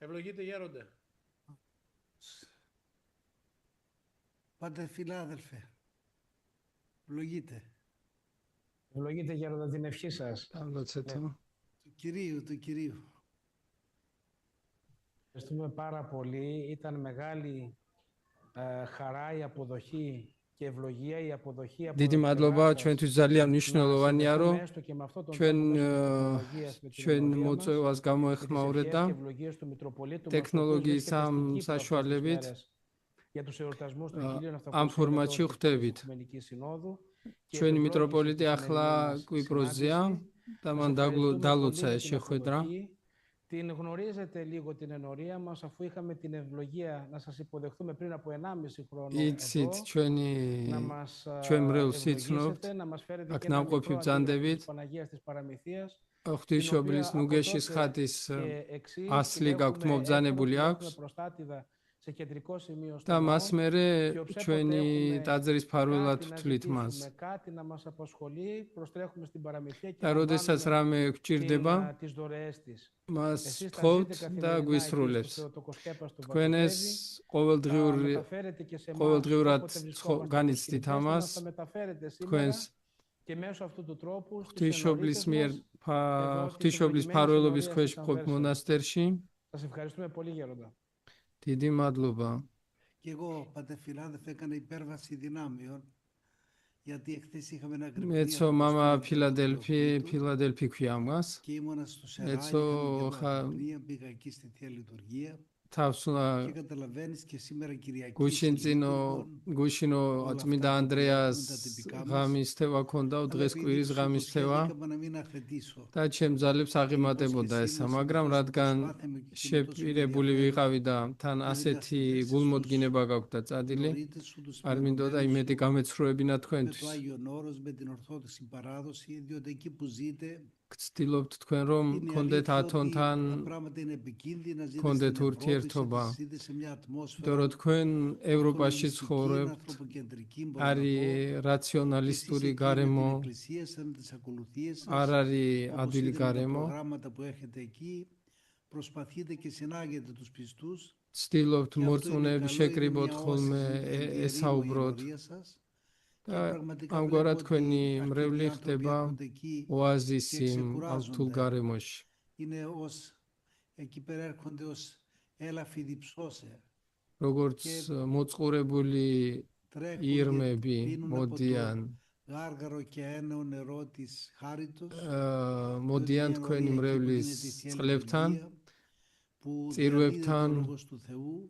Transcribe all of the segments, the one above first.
Ευλογείτε γέροντα. Πάτε φιλάδελφε. Ευλογείτε. Ευλογείτε γέροντα την ευχή σας. Του Κυρίου, του Κυρίου. Ευχαριστούμε πάρα πολύ. Ήταν μεγάλη χαρά η αποδοχή και ευλογία η αποδοχή από დიდი მადლობა ჩვენთვის ძალიან მნიშვნელოვანია რომ ჩვენ მოწვევას გამოეხმაურეთ და ტექნოლოგიის ამ საშუალებით ამ ფორმატში ხვდებით. ჩვენი მიტროპოლიტი ახლა კვიპროსზეა და მან დალოცა ეს შეხვედრა. Την γνωρίζετε λίγο την ενορία μας, αφού είχαμε την ευλογία να σας υποδεχθούμε πριν από 1,5 χρόνο εδώ, να μας ευλογήσετε, να μας φέρετε και ένα μικρό αντίγραφο της Παναγίας της Παραμυθίας, ღვთისმშობლის ნუგეშის ხატის ასლი გაქვთ მობრძანებული აქვს და მას მერე ჩვენი ტაძრის ფარველად ვთვლით მას. და როდესაც რამე გვჭირდება, მას ვთხოვთ და გვისრულებს. თქვენ ეს ყოველდღიურად განიცდით ამას, თქვენს ღვთისმშობლის ფარველობის ქვეშ ვყოფ მონასტერში. დიდი მადლობა. Και εγώ, πάτε φιλάδελφε, έκανα υπέρβαση δυνάμεων, γιατί εχθές είχαμε ένα Έτσο μάμα Φιλαδέλφη ქვია მას. Και ήμουνα στο Σεράγιο, πήγα εκεί στη Θεία Λειτουργία. თავსუნა Και καταλαβαίνεις και σήμερα Κυριακή. გუშინო წმინდა ანდრეას ღამისთევა ქონდა, დღეს კვირის ღამისთევა. და ჩემ ძალებს აღემატებოდა ესა, მაგრამ რადგან შეპირებული ვიყავი და თან ასეთი გულმოდგინება გაქვთ და წადილი, არ მინდოდა იმედი გამეცხრუებინა თქვენთვის. გცდილობთ თქვენ რომ გქონდეთ ათონთან გქონდეთ ურთიერთობა, იმიტომ რომ თქვენ ევროპაში ცხოვრებთ, არის რაციონალისტური გარემო, არ არის ადვილი გარემო. გცდილობთ მორწმუნეები შეკრიბოთ ხოლმე ესაუბროთ. ამგვარად თქვენი მრევლი ხდება ოაზისი ალთულ გარემოში. როგორც მოწყურებული ირმები მოდიან თქვენი მრევლის წყლებთან, წირვებთან,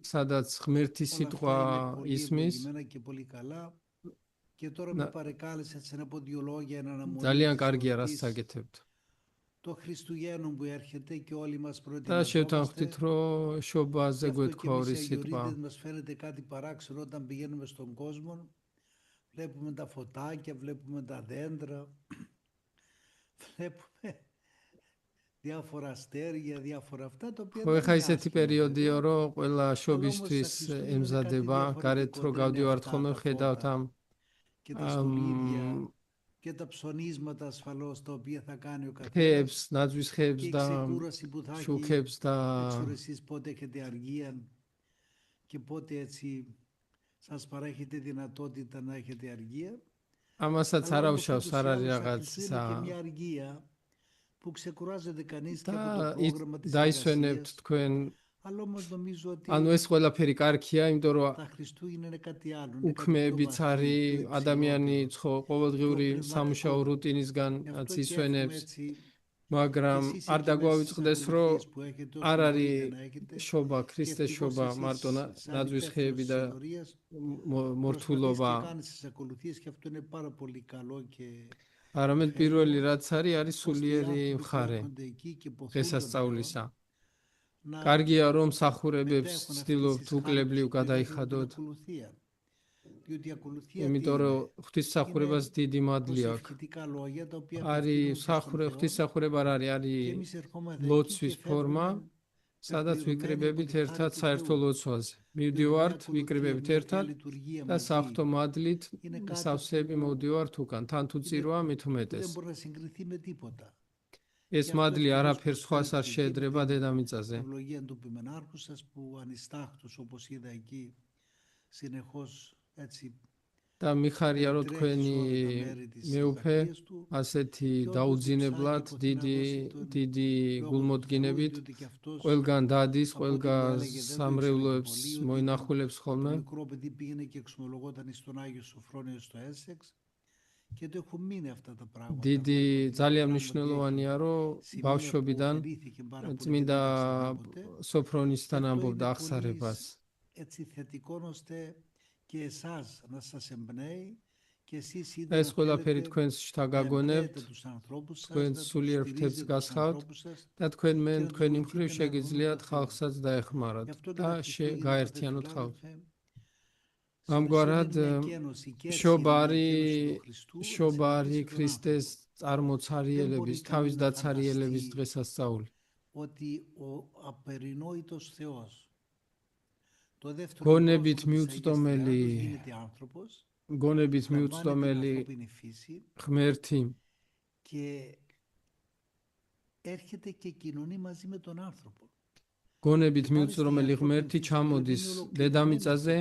სადაც ღმერთის სიტყვა ისმის. ძალიან კარგია რას საკეთებთ. და შევთანხმდით რომ შობაზე გვეთქვა ორი სიტყვა. ხო, ეხა ისეთი პერიოდია რომ ყველა შობისთვის ემზადება, გარეთ რო გავდივართ ხოლმე ვხედავთ ამ και τα ψωνίσματα ασφαλώς τα οποία θα κάνει ο καθένας και η ξεκούραση που θα έχει. Δεν ξέρω εσείς πότε έχετε αργία και πότε έτσι σας παρέχετε δυνατότητα να έχετε αργία. Ამასაც არ ავშავს, არ არის რაღაცა. Είναι μια αργία που ξεκουράζεται κανείς και από το πρόγραμμα της დაისვენებთ თქვენ. ანუ ეს ყველაფერი კარგია, იმიტომ რომ უქმეებიც არის, ადამიანი ყოველდღიური სამუშაო რუტინისგან ისვენებს, მაგრამ არ დაგვავიწყდეს, რომ არ არის შობა, ქრისტეს შობა, მარტო ნაძვის ხეები და მორთულობა. არამედ პირველი რაც არის სულიერი მხარე დღესასწაულისა. კარგია რომ მსახურებებს ცდილობთ უკლებლივ გადაიხადოთ. იმიტომ რომ ღვთისმსახურებას დიდი მადლი აქვს. არის ღვთისმსახურება არის ლოცვის ფორმა, სადაც ვიკრიბებით ერთად საერთო ლოცვაზე. მივდივართ, ვიკრიბებით ერთად და საღვთო მადლით სავსეები მოვდივართ უკან. თან თუ წირვა მით უმეტეს. ეს მადლი არაფერს სხვას არ შეედრება დედამიწაზე. Ευλογία του ποιμενάρχου σας που ανιστάχτους, όπως είδα εκεί, συνεχώς έτσι და მიხარია რომ თქვენი მეუფე ასეთი დაუძინებლად დიდი გულმოდგინებით ყველგან დადის, ყველგან სამრევლოებს მოინახულებს ხოლმე. Το μικρό παιδί πήγαινε και εξομολογόταν στον Άγιο Σοφρόνιο στο Έσεξ και το έχουν μείνει αυτά τα πράγματα. დიდი ძალიან მნიშვნელოვანია რომ ბავშვობიდან წმინდა სოფრონისთან ამბობდა აღსარებას. Έτσι θετικώνωστε και εσάς να σας εμπνέει και εσείς ეს ყველაფერი თქვენს შთაგაგონებთ, თქვენ სულიერ ფრთებს გასხავთ და თქვენი მხრივ შეგიძლიათ ხალხსაც დაეხმაროთ და გაერთიანოთ ხალხი. ამგვარად შობარი ქრისტეს წარმოცარიელების, თავის დაცარიელების დღესასწაული. ότι ο απερινόητος Θεός გონებით მიუწვდომელი ღმერთი και έρχεται και κοινωνεί μαζί με τον άνθρωπο. გონებით მიუწვდომელი ღმერთი ჩამოდის დედამიწაზე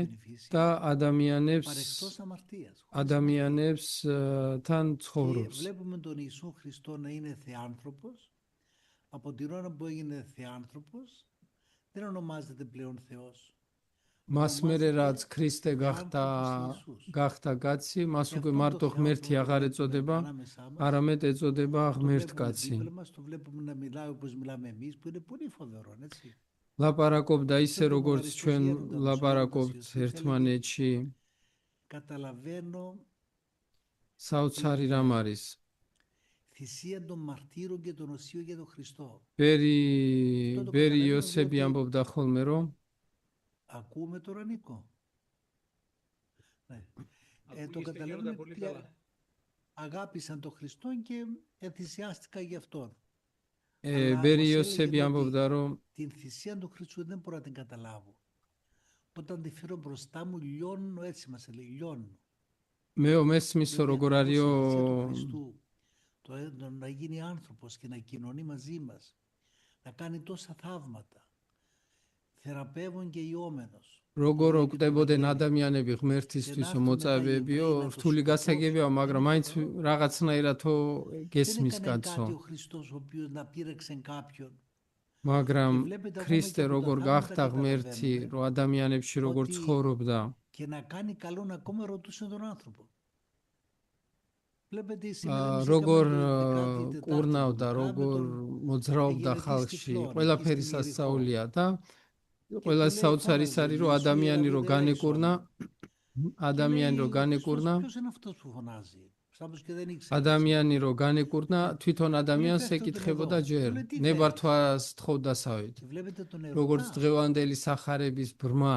და ადამიანებსთან ცხოვრობს. Βλέπουμε τον Ιησού Χριστό να είναι θεάνθρωπος. Από την ώρα που έγινε θεάνθρωπος δεν ονομάζεται πλέον Θεός. მას მერე რაც ქრისტე გახდა კაცი, მას უკვე მარტო ღმერთი აღარ ეწოდება, არამედ ეწოდება ღმერთკაცი. ლაპარაკობდა ისე როგორც ჩვენ ლაპარაკობთ ერთმანეთში. საოცარი რამ არის? θυσία των μαρτύρων και των οσίων για τον Χριστό. ბერი იოსები ამბობდა ხოლმე რომ Ακούμε τώρα, Νίκο? Ναι. Το καταλαβαίνουμε ότι αγάπησαν τον Χριστό και θυσιάστηκαν γι' αυτόν. ბერი იოსები ამბობდა რომ την θυσία του Χριστού δεν μπορώ να την καταλάβω. Όταν τη φέρω μπροστά μου λιώνω, έτσι μας λέει, λιώνω. მე მესმისო როგორ არისო να γίνει άνθρωπος και να κοινωνεί μαζί μας, να κάνει τόσα θαύματα. Θεραπεύουν και ιόμενος. როგორ ოკდებოდნენ ადამიანები ღმერთისთვის მოწავეებიო, რთული გასაგებია, მაგრამ მაინც რაღაცნაირად გესმის კაცო. მაგრამ ქრისტე როგორ გახდა ღმერთი, რომ ადამიანებში როგორ ცხოვრობდა. Και να κάνει καλό ακόμα ρωτούσε τον άνθρωπο. როგორ კურნავდა, როგორ მოძრაობდა ხალხში, ყველაფერი სასწაულია და ყველა საოცარი ის არის, რომ ადამიანი რო განეკურნა, ადამიანი რო განეკურნა, თვითონ ადამიანს ეკითხებოდა ჯერ, ნებართვას თხოვდასავით. როგორც დღევანდელი სახარების ბრმა,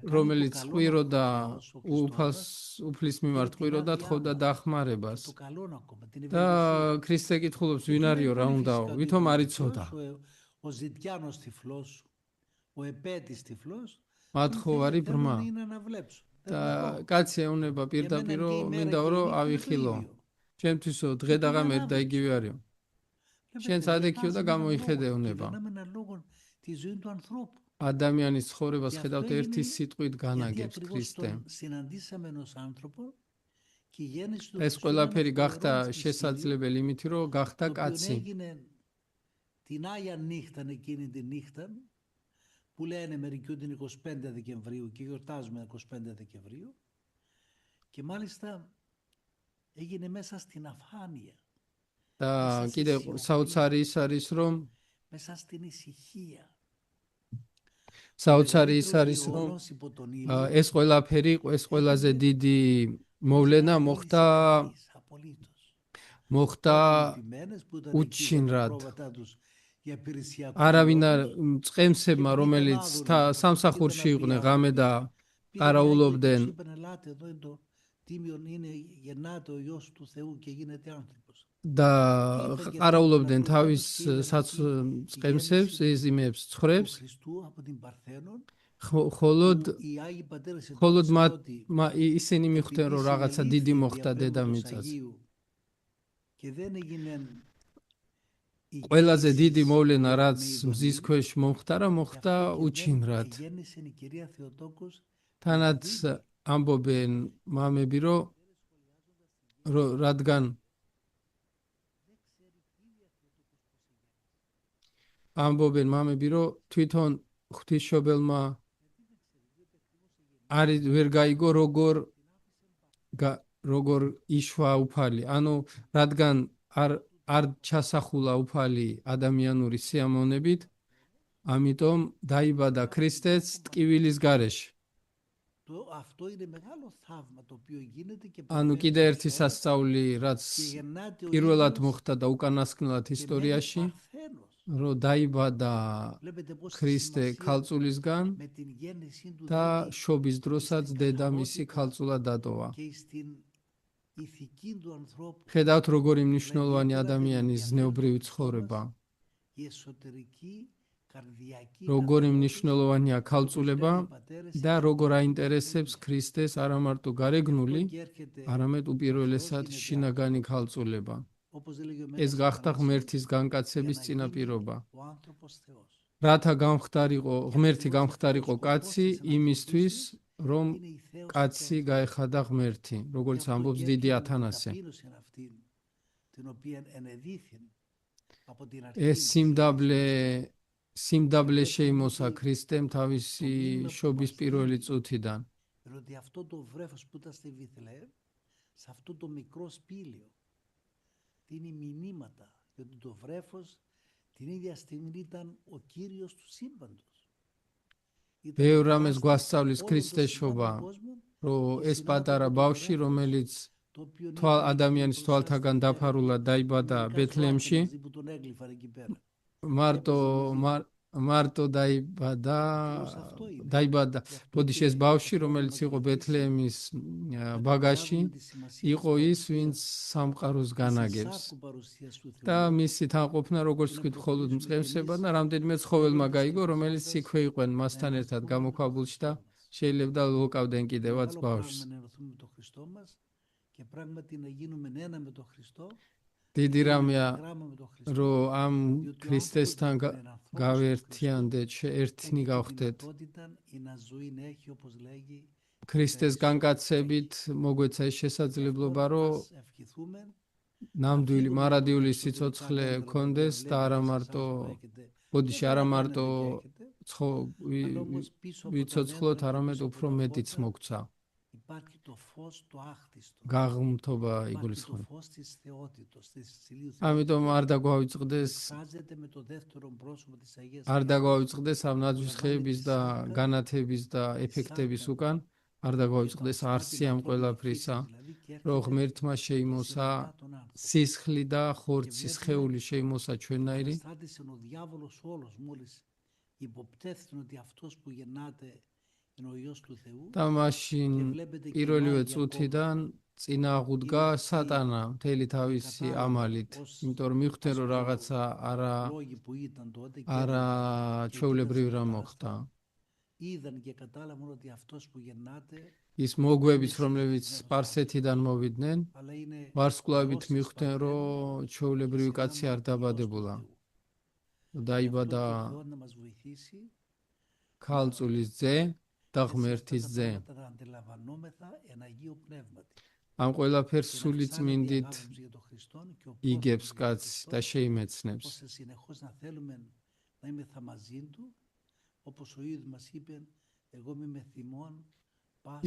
რომელიც ყვიროდა, უფლის მიმართ ყვიროდა, თხოვდა დახმარებას. და ქრისტე კითხულობს, ვინ არისო, რა უნდაო, ვითომ არ იცოდა. Ο ζητιάνος τυφλός, ο επέτης τυφλός, მათხოვარი ბრმა. და კაცი ეუბნება პირდაპირ, მინდა რომ ავიხილო. ჩემთვისო დღე და ღამე და იგივე არისო. შენც ადექიო და გამოიხედე ეუბნება. ადამიანის ცხოვრებას ხედავთ ერთი სიტყვით განაგებს ქრისტე. ეს ყველაფერი გახდა შესაძლებელი იმით, რომ გახდა კაცი. Την Άγια Νύχτα εκείνη τη νύχτα που λένε μερικοί την 25 Δεκεμβρίου και γιορτάζουμε 25 Δεκεμβρίου και μάλιστα έγινε μέσα στην αφάνεια. და კიდე საოცარი ის არის რომ μέσα στην ησυχία. საოცარი ის არის რომ ეს ყველაფერი, ეს ყველაზე დიდი მოვლენა მოხდა უჩინრად. არავინ წყემსებმა, რომელიც სამსახურში იყვნენ ღამე და ყარაულობდნენ და ყარაულობდნენ თავის წყემსებს, ეზიმებს, ცხვრებს, ხოლოდ ისინი მიხვდნენ, რომ რაღაცა დიდი მოხდა დედამიწაზე. ყველაზე დიდი მოვლენა რაც მზის ქვეშ მოხდა უჩინრად. თანაც ამბობენ მამები, რადგან თვითონ ღვთისმშობელმა ვერ გაიგო როგორ იშვა უფალი. ანუ რადგან არ ჩასახულა უფალი ადამიანური სიამოვნებით, ამიტომ დაიბადა ქრისტეც ტკივილის გარეშე. ანუ კიდე ერთი სასწაული, რაც პირველად მოხდა და უკანასკნელად ისტორიაში, რომ დაიბადა ქრისტე ქალწულისგან და შობის დროსაც დედამისი ქალწულად დატოვა. ხედავთ როგორი მნიშვნელოვანი ადამიანის ზნეობრივი ცხოვრება. როგორი მნიშვნელოვანია ქალწულება და როგორ აინტერესებს ქრისტეს არა მარტო გარეგნული, არამედ უპირველესად შინაგანი ქალწულება. ეს გახდა ღმერთის განკაცების წინაპირობა. რათა ღმერთი გამხდარიყო კაცი იმისთვის, რომ კაცი გაეხადა ღმერთი, როგორც ამბობს დიდი ათანასე. ეს სიმდაბლე შეიმოსა ქრისტემ თავისი შობის პირველი წუთიდან. Δίνει μηνύματα, γιατί το βρέφος την ίδια στιγμή ήταν ο Κύριος του σύμπαντος. ბევრ რამეს გვასწავლის ქრისტეს შობა, რომ ეს პატარა ბავშვი, რომელიც ადამიანის თვალთაგან დაფარულად დაიბადა ბეთლემში, მარტო დაიბადა ბოდიში ეს ბავშვი, რომელიც იყო ბეთლემის ბაგაში, იყო ის, ვინც სამყაროს განაგებს. და მისი თანყოფნა, როგორც ვთქვით, მხოლოდ მწყემსება და რამდენიმე ცხოველმა გაიგო, რომელიც იქვე იყვნენ მასთან ერთად გამოქვაბულში და შეიძლება ლოკავდნენ კიდევაც ბავშვს. დიდი რამეა, რომ ამ ქრისტესთან გავერთიანდეთ, ერთნი გავხდეთ. ქრისტეს განკაცებით მოგვეცა ეს შესაძლებლობა, რომ ნამდვილი მარადიული სიცოცხლე გქონდეს და არა მარტო ვიცოცხლოთ, არამედ უფრო მეტიც მოგცა. გაღმრთობა იგულისხმება. ამიტომ არ დაგვავიწყდეს ამ ნაძვის ხეების და განათების და ეფექტების უკან, არ დაგვავიწყდეს არსი ამ ყველაფრისა, რომ ღმერთმა შეიმოსა სისხლი და ხორცი, სხეული შეიმოსა ჩვენნაირი. და მაშინ პირველივე წუთიდან წინააღუდგა სატანა მთელი თავისი ამალით, იმიტომ რომ მიხვდნენ, რომ რაღაცა არა ჩვეულებრივი რამ მოხდა. ის მოგვებიც, რომლებიც სპარსეთიდან მოვიდნენ, ვარსკვლავებით მიხვდნენ, რომ ჩვეულებრივი კაცი არ დაბადებულა. დაიბადა ქალწულის ძე და ღმერთის ძე. ამ ყველაფერს სული წმინდით იგებს კაცს და შეიმეცნებს.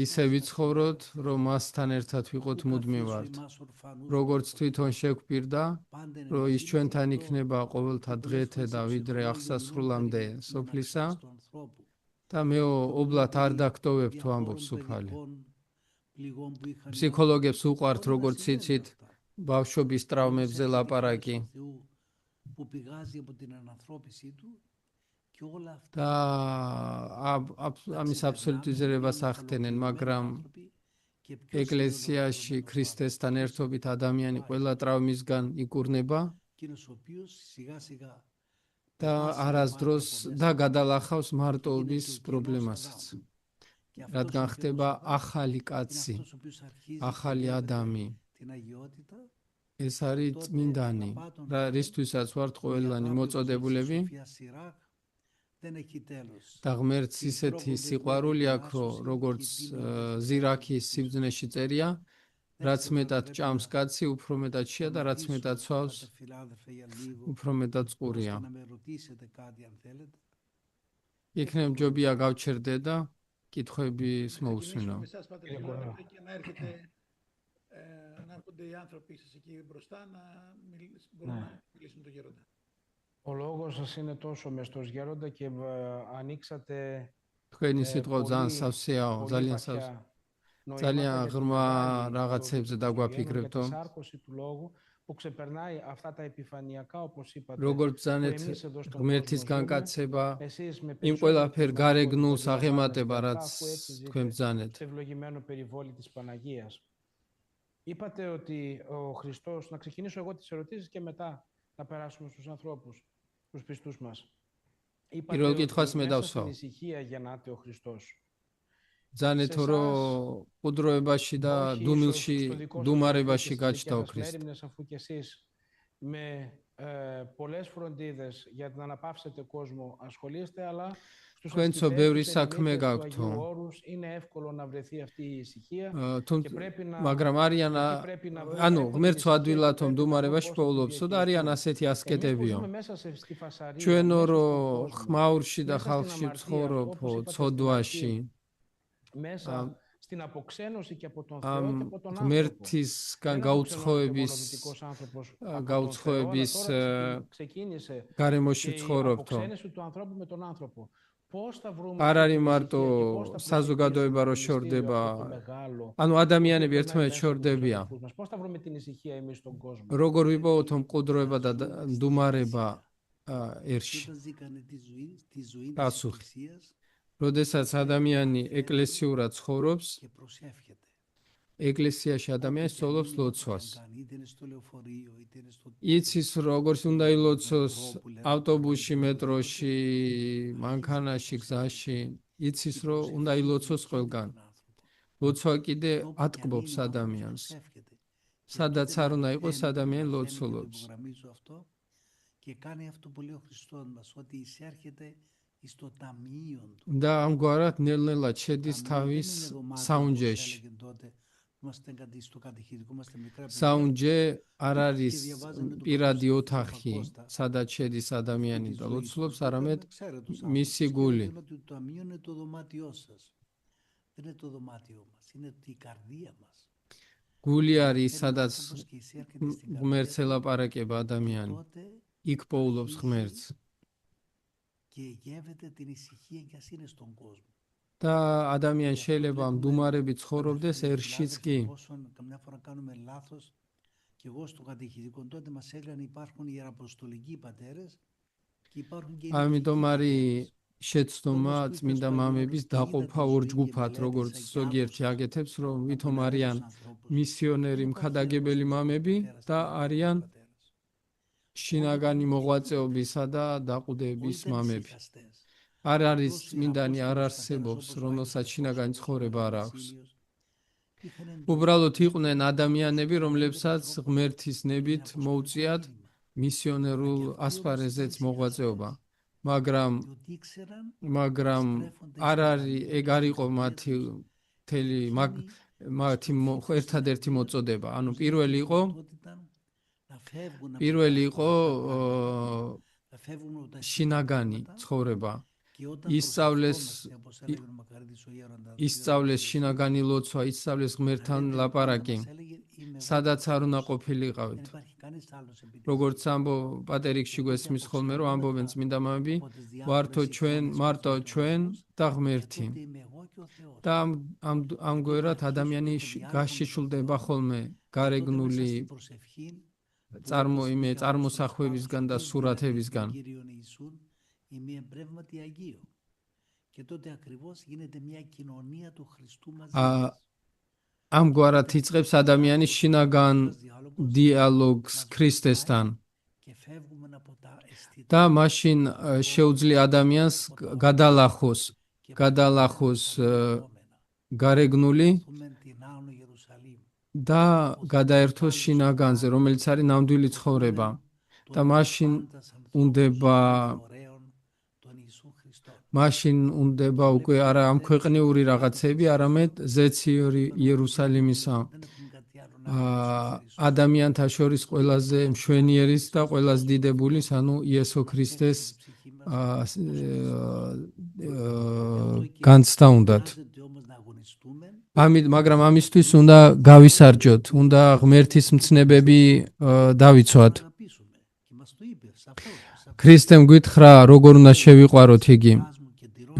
ისე ვიცხოვროთ, რომ მასთან ერთად ვიყოთ მუდმივად. როგორც თვითონ შეგვპირდა, რომ ის ჩვენთან იქნება ყოველთა დღეთე და ვიდრე აღსასრულამდე სოფლისა, და მე ობლათ არ დაგტოვებ თუ ამბობს უფალი. ფსიქოლოგებს უყვართ, როგორც იცით, ბავშვობის ტრავმებზე ლაპარაკი. და ამის აბსოლუტიზებას ახდენენ, მაგრამ ეკლესიაში ქრისტესთან ერთობით ადამიანი ყველა ტრავმისგან იკურნება და არასდროს და გადალახავს მარტოობის პრობლემასაც. რადგან ხდება ახალი კაცი, ახალი ადამი. ეს არის წმინდანი, რისთვისაც ვართ ყველანი მოწოდებულები და ღმერთს ისეთი სიყვარული აქვს, როგორც ზირაქის სიბრძნეში წერია, რაც მეტად ჭამს კაცი, უფრო მეტად შეა და რაც მეტად ცვავს, უფრო მეტად წყურია. იქნებ ჯობია გავჩერდე და კითხვების მოусმინო. Να έρχονται οι άνθρωποι σας εκεί μπροστά να μπορούν να μιλήσουν τον γέροντα. Ο λόγος σας είναι τόσο μεστός γέροντα και ανοίξατε თქვენი სიტყვა ძალიან სავსეა, ძალიან ღრმა რაღაცებზე დაგვაფიქრებთო. που ξεπερνάει αυτά τα επιφανειακά, όπως είπατε. Როგორც ბრძანეთ ღმერთის განკაცება, იმ ყველაფერ გარეგნულს აღემატება, რაც თქვენ μπრძანეთ. Ευλογημένο περιβόλι της Παναγίας. Είπατε ότι ο Χριστός, να ξεκινήσω εγώ τις ερωτήσεις και μετά να περάσουμε στους ανθρώπους, στους πιστούς μας. Είπατε ότι μέσα στην ησυχία γεννάται ο Χριστός. Μπრძანეთ რომ ყუდროებაში და დუმილში, დუმარებაში გაჩნდა ο Χριστός. Αφού κι εσείς με πολλές φροντίδες για την αναπαύσετε κόσμο ασχολείστε, αλλά თქვენცო ბევრი საქმე გაქვთო. Είναι εύκολο να βρεθεί αυτή η ησυχία και πρέπει να მაგრამ არიან ანუ ღმერთო ადვილად მდუმარებაში პოულობსო და არიან ასეთი ასკეტებიო. ჩვენო რომ ხმაურში და ხალხში ვცხოვრობო, ცოდვაში μέσα στην αποξένωση και από τον Θεό και από τον άνθρωπο. ღმერთისგან გაუცხოების გარემოში ვცხოვრობთო. Αποξένωση του ανθρώπου με τον άνθρωπο. არ არის მარტო საზოგადოება რო შორდება, ანუ ადამიანები ერთმანეთს შორდებიან. როგორ ვიპოვოთ მყუდროება და მდუმარება ერში? პასუხი. როდესაც ადამიანი ეკლესიურად ცხოვრობს, ეკლესიაში ადამიანი სწავლობს ლოცვას. იცის როგორც უნდა ილოცოს ავტობუსში, მეტროში, მანქანაში, გზაში, იცის რომ უნდა ილოცოს ყველგან. ლოცვა კიდე ატკბობს ადამიანს. სადაც არ უნდა იყოს ადამიანი ლოცულობს. და ამგვარად ნელ-ნელა შედის თავის საუნჯეში. საუნჯე არ არის პირადი ოთახი, სადაც შედის ადამიანი და ლოცულობს, არამედ მისი გული. გული არის, სადაც ღმერთს ელაპარაკება ადამიანი. იქ პოულობს ღმერთს. და ადამიანი შეიძლება მდუმარებით ცხოვრობდეს ერშიც კი. ამიტომ არის შეცდომა წმინდა მამების დაყოფა ორ ჯგუფად, როგორც ზოგიერთი აკეთებს, რომ ვითომ არიან მისიონერი მქადაგებელი მამები და არიან შინაგანი მოღვაწეობისა და დაყუდების მამები. არ არის წმინდანი, არ არსებობს, რომელსაც შინაგანი ცხოვრება არ აქვს. უბრალოდ იყვნენ ადამიანები, რომლებსაც ღმერთის ნებით მოუწიათ მისიონერულ ასპარეზეც მოღვაწეობა. მაგრამ არ არის, ეგ არ იყო მათი ერთადერთი მოწოდება. ანუ პირველი იყო შინაგანი ცხოვრება. ისწავლეს შინაგანი ლოცვა, ისწავლეს ღმერთთან ლაპარაკი, სადაც არ უნდა ყოფილიყავით. როგორც პატერიკში გვესმის ხოლმე, რომ ამბობენ წმინდა მამები, მარტო ჩვენ და ღმერთი. და ამგვარად ადამიანი გაშიშულდება ხოლმე გარეგნული წარმოსახვებისგან და სურათებისგან. ამგვარად იწყებს ადამიანი შინაგან დიალოგს ქრისტესთან. და მაშინ შეუძლია ადამიანს გადალახოს გარეგნული და გადაერთოს შინაგანზე, რომელიც არის ნამდვილი ცხოვრება. და მაშინ უნდება უკვე არა ამ ქვეყნიური რაღაცები, არამედ ზეციური იერუსალიმისა ადამიანთა შორის ყველაზე მშვენიერის და ყველაზე დიდებულის, ანუ იესო ქრისტეს განცდა უნდათ. მაგრამ ამისთვის უნდა გავისარჯოთ, უნდა ღმერთის მცნებები დავიცვათ. ქრისტემ გითხრა, როგორ უნდა შევიყვაროთ იგი.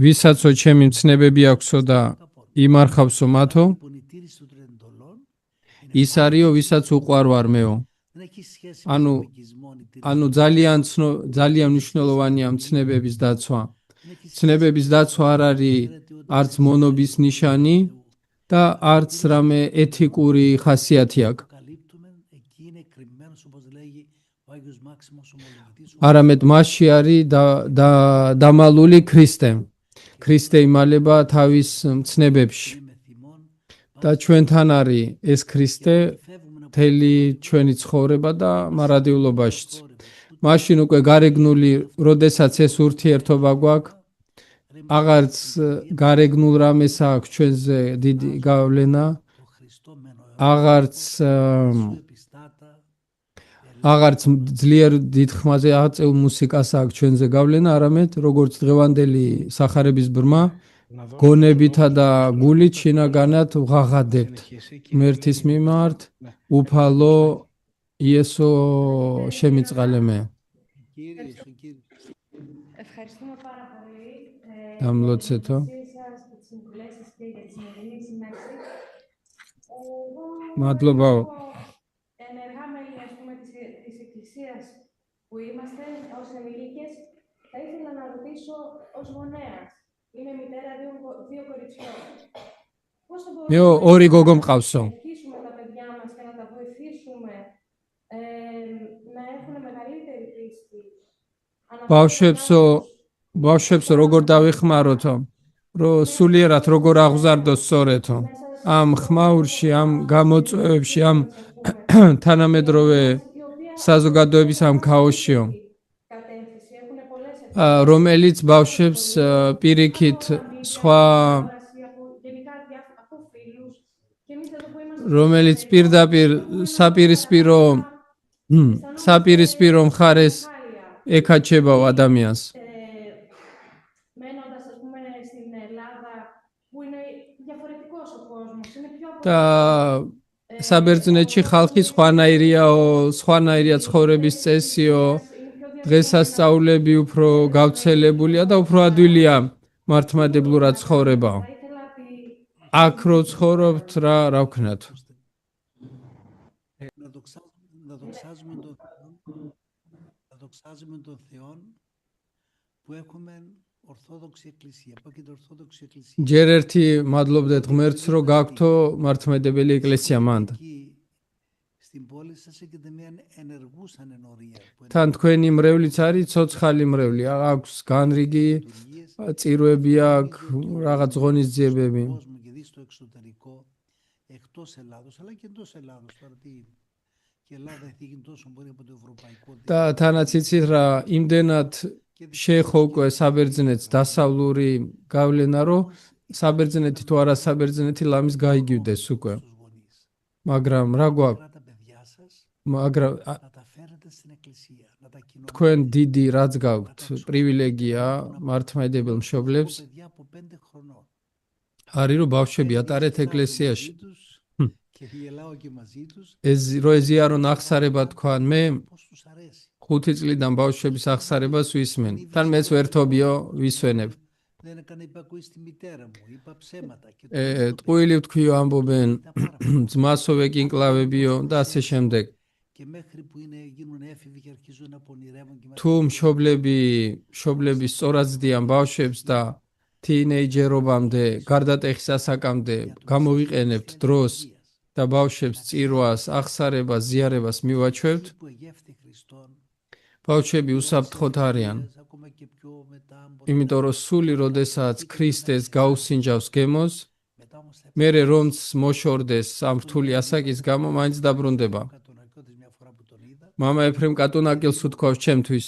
ვისაც ჩემი მცნებები აქვსო და იმარხავსო მათო, ის არისო, ვისაც უყვარვარ მეო. ანუ ძალიან მნიშვნელოვანია მცნებების დაცვა. მცნებების დაცვა არ არის არც მონობის ნიშანი და არც რამე ეთიკური ხასიათი აქვს. არამედ მასში არის დამალული ქრისტე. ქრისტე იმალება თავის მცნებებში. და ჩვენთან არის ეს ქრისტე მთელი ჩვენი ცხოვრება და მარადიულობაშიც. მაშინ უკვე გარეგნული, როდესაც ეს ურთიერთობა გვაქვს, აღარც გარეგნულ რამეს აქვს ჩვენზე დიდი გავლენა, აღარც ძლიერ დიდ ხმაზე აწეულ მუსიკას აქვს ჩვენზე გავლენა, არამედ როგორც დღევანდელი სახარების ბრმა, გონებითა და გულით შინაგანად ვღაღადებთ ღმერთის მიმართ, უფალო იესო შემიწყალე მე. Ευχαριστούμε πάρα πολύ. Დამლოცეთო. Μადλობაო. Ενεργά μέλη, ας πούμε, της Εκκλησίας που είμαστε ως ενήλικες, θα ήθελα να ρωτήσω ως γονέας. Είμαι μητέρα δύο κοριτσιών. Πώς θα μπορούμε να βοηθήσουμε τα παιδιά μας και να τα βοηθήσουμε να έχουν μεγαλύτερη πίστη? ბავშვებსო როგორ დავეხმაროთო, რომ სულიერად როგორ აღზარდოს სწორეთო. ამ ხმაურში, ამ გამოწვევებში, ამ თანამედროვე საზოგადოების ამ ქაოსშიო, რომელიც ბავშვებს პირიქით სხვა, რომელიც პირდაპირ საპირისპირო მხარეს ეკაჩება ადამიანს. და საბერძნეთში ხალხი სხვანაირია ცხოვრების წესიო, დღესასწაულები უფრო გავრცელებულია და უფრო ადვილია მართლმადებლურად ცხოვრება. აქ რო ცხოვრობთ, რა ვქნათ? δοξάζουμε τον Θεό που έχουμε Ορθόδοξη Εκκλησία, πάκεται Ορθόδοξη Εκκλησία. ჯერ ერთი მადლობდეთ ღმერთს, რომ გაქვთო მართლმადებელი ეკლესია მანდ. Στην πόλη σας έχετε μια ενεργούσα ενορία. თან თქვენი მრევლიც არის ცოცხალი მრევლი, აქვს განრიგი წირვები, აქვს რაღაც ღონისძიებები. Εκτός Ελλάδος, αλλά και εντός Ελλάδος. Και η Ελλάδα έχει γίνει τόσο μπορεί από το ευρωπαϊκό. და თანაც იცით რა, იმდენად შეეხო უკვე საბერძნეთს დასავლური გავლენა, რომ საბერძნეთი თუ არა საბერძნეთი ლამის გაიგივდეს უკვე. მაგრამ რა გვაქვს? მაგრამ თქვენ დიდი რაც გაქვთ პრივილეგია მართლმადიდებელ მშობლებს არის, რომ ბავშვები ატარეთ ეკლესიაში. რო ეზიარონ აღსარება თქვან, მე 5 წლიდან ბავშვების აღსარებას ვისმენ. თან მეც ვერთობიო ვისვენებ. ტყუილი ვთქვიო, ამბობენ, ძმასო ვეკინკლავებიო და ასე შემდეგ. თუ მშობლები სწორად ძდიან ბავშვებს და თინეიჯერობამდე, გარდატეხის ასაკამდე გამოვიყენებთ დროს და ბავშვებს წირვას, აღსარებას, ზიარებას მივაჩვევთ, ბავშვები უსაფრთხოდ არიან. იმიტომ რომ სული, როდესაც ქრისტეს გაუსინჯავს გემოს, მერე რომც მოშორდეს ამ რთული ასაკის გამო მაინც დაბრუნდება. მამა ეფრემ კატუნაკილს უთქვავს ჩემთვის.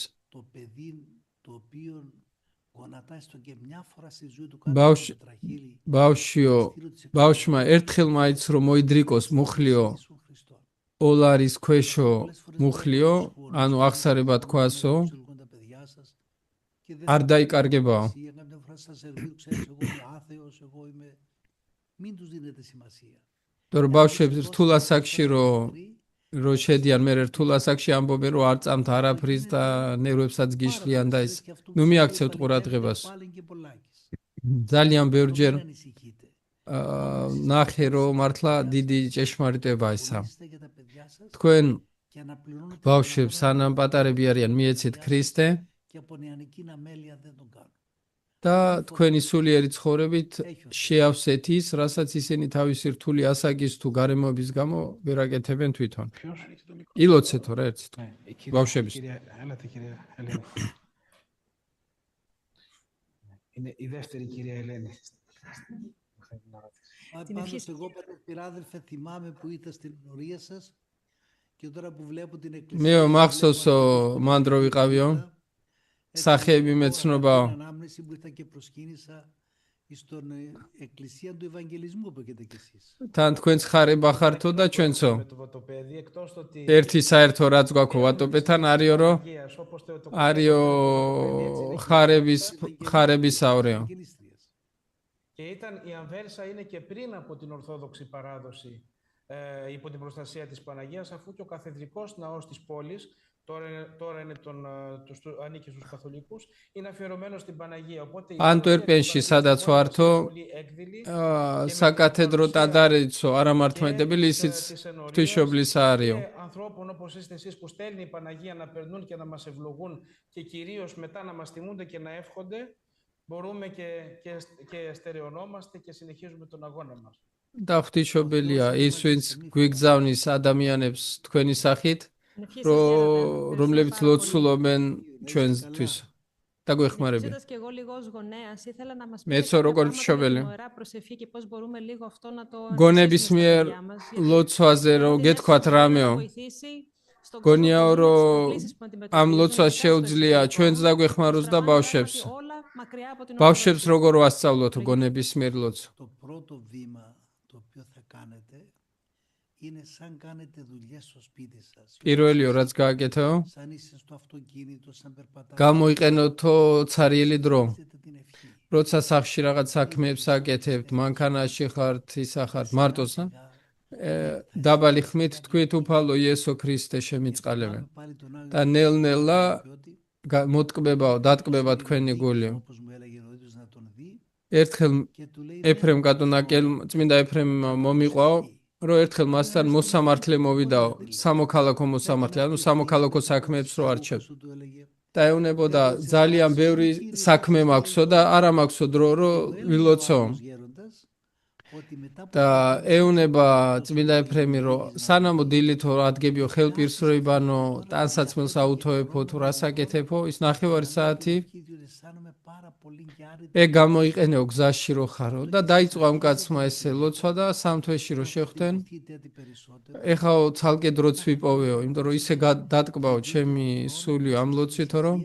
ბავშვმა ერთხელ მაინც რომ მოიდრიკოს მუხლიო ოლარის ქვეშო მუხლიო, ანუ აღსარება თქვასო, არ დაიკარგებაო. თორემ ბავშვებს რთულ ასაკში რო შედიან, მე რთულ ასაკში ამბობენ რომ არ წამთ არაფრის და ნერვებსაც გიშლიან და ეს. ნუ მიაქცევთ ყურადღებას. ძალიან ბევრჯერ ნახე რომ მართლა დიდი ჭეშმარიტებაა ესა. თქვენ ბავშვებს სანამ პატარები არიან მიეცეთ ქრისტე და თქვენი სულიერი ცხოვრებით შეავსეთ ის, რასაც ისინი თავისი რთული ასაკის თუ გარემოების გამო ვერ აკეთებენ თვითონ. ილოცეთო რა ერთ სიტყვა. ბავშვების. Είναι η δεύτερη κυρία Ελένη. Πάντως εγώ πειράδελφε θυμάμαι που ήρθα στην ενορία σας και τώρα που βλέπω την εκκλησία. მე მახსოვს მან დრო ვიყავიო. სახეები მეცნობაო. Ανάμνηση που ήρθα και προσκύνησα στον εκκλησία του Ευαγγελισμού που έχετε κι εσείς. თან თქვენც ხარება ხართო და ჩვენცო. ერთი საერთო რაც გვაქვს ვატოპეთან არიო რომ არიო ხარებისავრეო. Και η Αμβέρσα είναι και πριν από την Ορθόδοξη παράδοση υπό την προστασία της Παναγίας, αφού και ο καθεδρικός ναός της πόλης, τώρα είναι ανήκει στους καθολικούς, είναι αφιερωμένος στην Παναγία. Οπότε, ანტვერპენში სადაც ვართო საკათედრო ტაძარიცო არამართმედებელი ისიც ღვთისმშობლის არიო. Ανθρώπων όπως είστε εσείς που στέλνει η Παναγία να περνούν και να μας ευλογούν και κυρίως μετά να μας τιμούνται και να εύχονται, μπορούμε και στερεωνόμαστε και συνεχίζουμε τον αγώνα μας. და ღვთისმშობელია ის, ვინც გვიგზავნის ადამიანებს თქვენი სახით, რომლებიც ლოცულობენ ჩვენთვის. და გვეხმარებიან. მეცო როგორ ღვთისმშობელი. გონების მიერ ლოცვაზე რომ გეთქვათ რამეო. გონიაო რომ ამ ლოცვას შეუძლია ჩვენც დაგვეხმაროს და ბავშვებს. ბავშვებს როგორ ვასწავლოთ გონების მიერ ლოცვა. Είναι σαν κάνετε δουλειές στο σπίτι σας. პირველიო რაც გააკეთო, Σαν είστε στο αυτοκίνητο, σαν περπατάτε. გამოიყენოთო ცარიელი დრო. როცა სახში რაღაც საქმეებს აკეთებთ, მანქანაში ხართ, ისა ხართ, მარტოსა. დაბალი ხმით თქვით უფალო იესო ქრისტე შემიწყალებენ. და ნელ-ნელა მოტკბებაო, დატკბება თქვენი გული. ერთხელ ეფრემ კატუნაკელ, წმინდა ეფრემ მომიყვაო, რომ ერთხელ მასთან მოსამართლე მოვიდაო, სამოქალაქო მოსამართლე, ანუ სამოქალაქო საქმეებს რო არჩევ. და ეუნებოდა ძალიან ბევრი საქმე მაქვსო და არა მაქვსო დრო რო ვილოცო. და ეუნება წმინდა ეფრემი რომ სანამ დილითო ადგებიო ხელპირსროებანო, ტანსაცმელს აუთოებო თუ რას აკეთებო, ის ნახევარი საათი გამოიყენეო გზაში რო ხარო და დაიწყო ამ კაცმა ესე ლოცვა და სამ თვეში რო შეხვდნენ. ეხაო ცალკე დროც ვიპოვეო, იმიტომ რომ ისე დატკბაო ჩემი სულიო ამ ლოცვითო რომ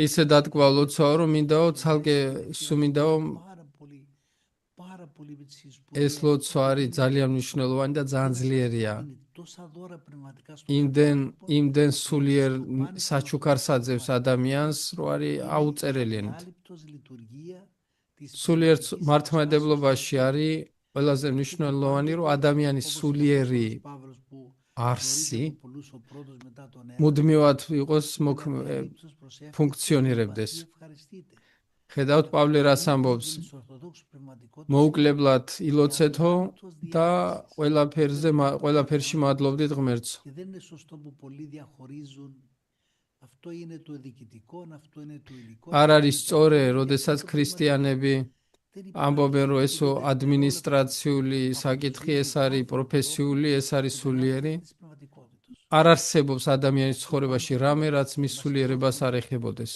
ისე დატკბაო ლოცვაო რომ მინდაო ცალკე სუმინდაო ეს ლოცვა არის ძალიან მნიშვნელოვანი და ძალიან ძლიერია. იმდენ სულიერ საჩუქარს აძლევს ადამიანს, რომ არის აუწერელიანით. სულიერ მართლმადიდებლობაში არის ყველაზე მნიშვნელოვანი, რომ ადამიანის სულიერი არსი მუდმივად იყოს ფუნქციონირებდეს. ხედავთ პავლე რას ამბობს, მოუკლებლად ილოცეთო და ყველაფერში მადლობდით ღმერთს. არ არის სწორე, როდესაც ქრისტიანები ამბობენ, რომ ესო ადმინისტრაციული საკითხი, ეს არის პროფესიული, ეს არის სულიერი. არ არსებობს ადამიანის ცხოვრებაში რამე, რაც მის სულიერებას არ ეხებოდეს.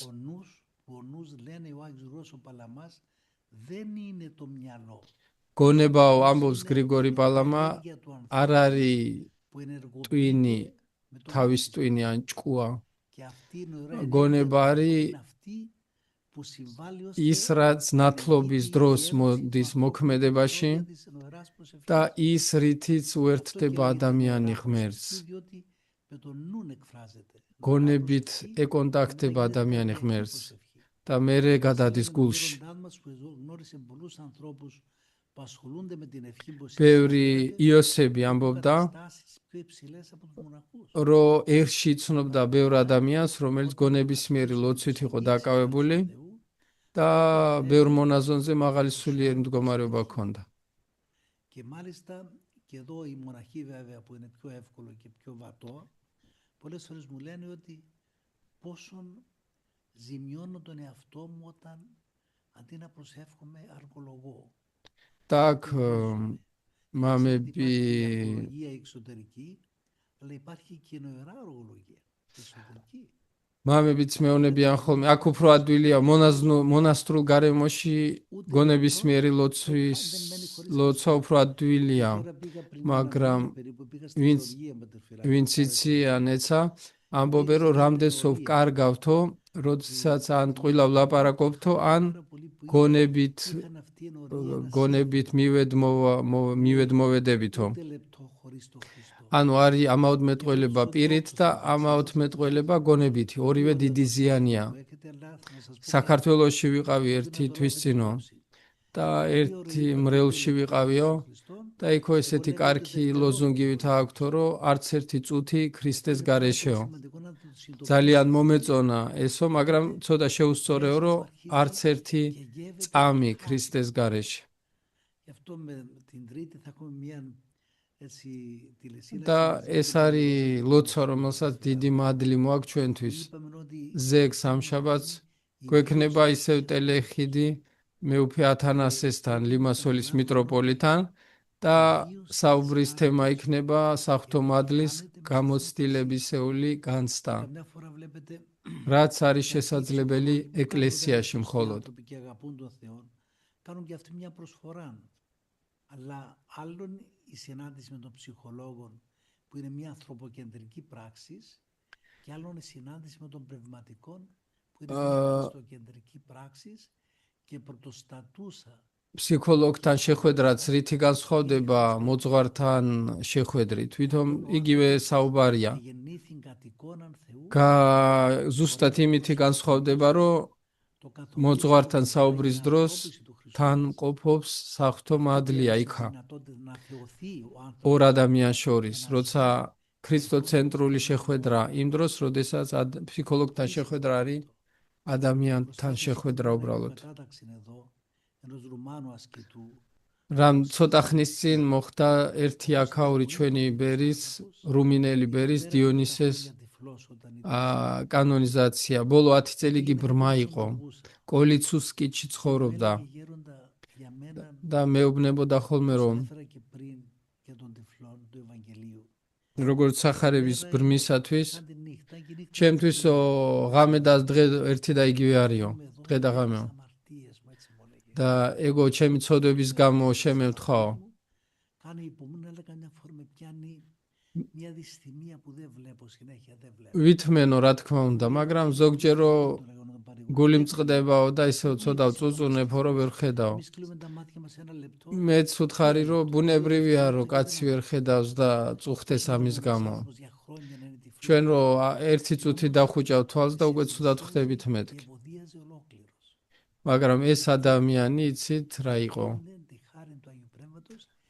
δεν είναι το μυαλό. გონებაო ამბობს გრიგორი პალამა არ არის που ενεργοποιείται ტვინი με τον თავის ego. ტვინი ან ჭკუა Και αυτή είναι ωραία გონება ενέργεια, არის είναι αυτή που συμβάλλει ώστε ის რაც ნათლობის დროს მოდის მოქმედებაში და ის რითიც უერთდება ადამიანი ღმერთს გონებით ეკონტაქტება ადამიანი ღმერთს და მერე გადადის გულში ბევრი იოსები ამბობდა რომ ერთში იცნობდა ბევრ ადამიანს რომელიც გონებისმიერი ლოცვით იყო დაკავებული და ბევრ მონაზონზე მაღალი სულიერი მდგომარეობა ჰქონდა. Και μάλιστα και εδώ οι μοναχοί βέβαια που είναι πιο εύκολο και πιο βατό πολλές φορές μου λένε ότι πόσον ζημιώνω τον εαυτό μου όταν αντί να προσεύχομαι αργολογώ. Так მამები αργολογία εξωτερική αλλά υπάρχει και νοερά αργολογία εξωτερική. მამებიც მეუბნებიან ხოლმე აქ უფრო ადვილია მონასტრულ გარემოში გონებისმიერი ლოცვა უფრო ადვილია მაგრამ ვინც იციანეცა ამბობენ რომ რამდენსო ვკარგავთო როდესაც ან ტყუილავ ლაპარაკობთო ან გონებით მივედმოვედებითო ანუ არის ამაოდმეტყველება პირით და ამაოდმეტყველება გონებითი ორივე დიდი ზიანია საქართველოში ვიყავი ერთი თვის წინო და ერთი მრევლში ვიყავიო და იქო ესეთი კარგი ლოზუნგივით აქვთო რომ არც ერთი წუთი ქრისტეს გარეშეო ძალიან მომეწონა ესო მაგრამ ცოტა შეუსწორეო რომ არც ერთი წამი ქრისტეს გარეშე და ეს არის ლოცვა რომელსაც დიდი მადლი მოაქვს ჩვენთვის ზეგ სამშაბათს გვექნება ისევ ტელეხიდი მეუფე ათანასესთან ლიმასოლის მიტროპოლითან და საუბრის თემა იქნება საღვთო მადლის გამოცდილებისეული განცდა რაც არის შესაძლებელი ეკლესიაში მხოლოდ αλλά άλλον η συνάντηση με τον ψυχολόγο που είναι μια ανθρωποκεντρική πράξη και άλλον η συνάντηση με τον πνευματικό που είναι μια χριστοκεντρική πράξη και πρωτοστατούσα ფსიქოლოგთან შეხვედრაც რითი განსხვავდება მოძღვართან შეხვედრით თვითონ იგივე საუბარია ზუსტად იმითი განსხვავდება რომ მოძღვართან საუბრის დროს თან ყოფობს საღვთო მადლია იქა ორ ადამიანს შორის როცა ქრისტოცენტრული შეხვედრა იმ დროს როდესაც ფსიქოლოგთან შეხვედრა არის ადამიანთან შეხვედრა უბრალოდ რამ ცოტა ხნის წინ მოხდა ერთი აქაური ჩვენი ბერის რუმინელი ბერის დიონისეს კანონიზაცია ბოლო 10 წელი იგი ბრმა იყო კოლიცუსკიჩი ცხოვრობდა და მეუბნებოდა ხოლმე რომ როგორც სახარების ბრმისათვის ჩემთვისო ღამე და დღე ერთი და იგივე არისო დღე და ღამეო და ეგო ჩემი ცოდვების გამო შემევთხაო ვითმენო რა თქმა უნდა მაგრამ ზოგჯერ გული მწყდებაო და ისევ ცოტა წუწუნებო რომ ვერ ხედავ მეც ვუთხარი რომ ბუნებრივია რომ კაცი ვერ ხედავს და წუხდეს ამის გამო ჩვენ რომ ერთი წუთი დახუჭავ თვალს და უკვე ცუდად ხვდებით მეთქი მაგრამ ეს ადამიანი იცით რა იყო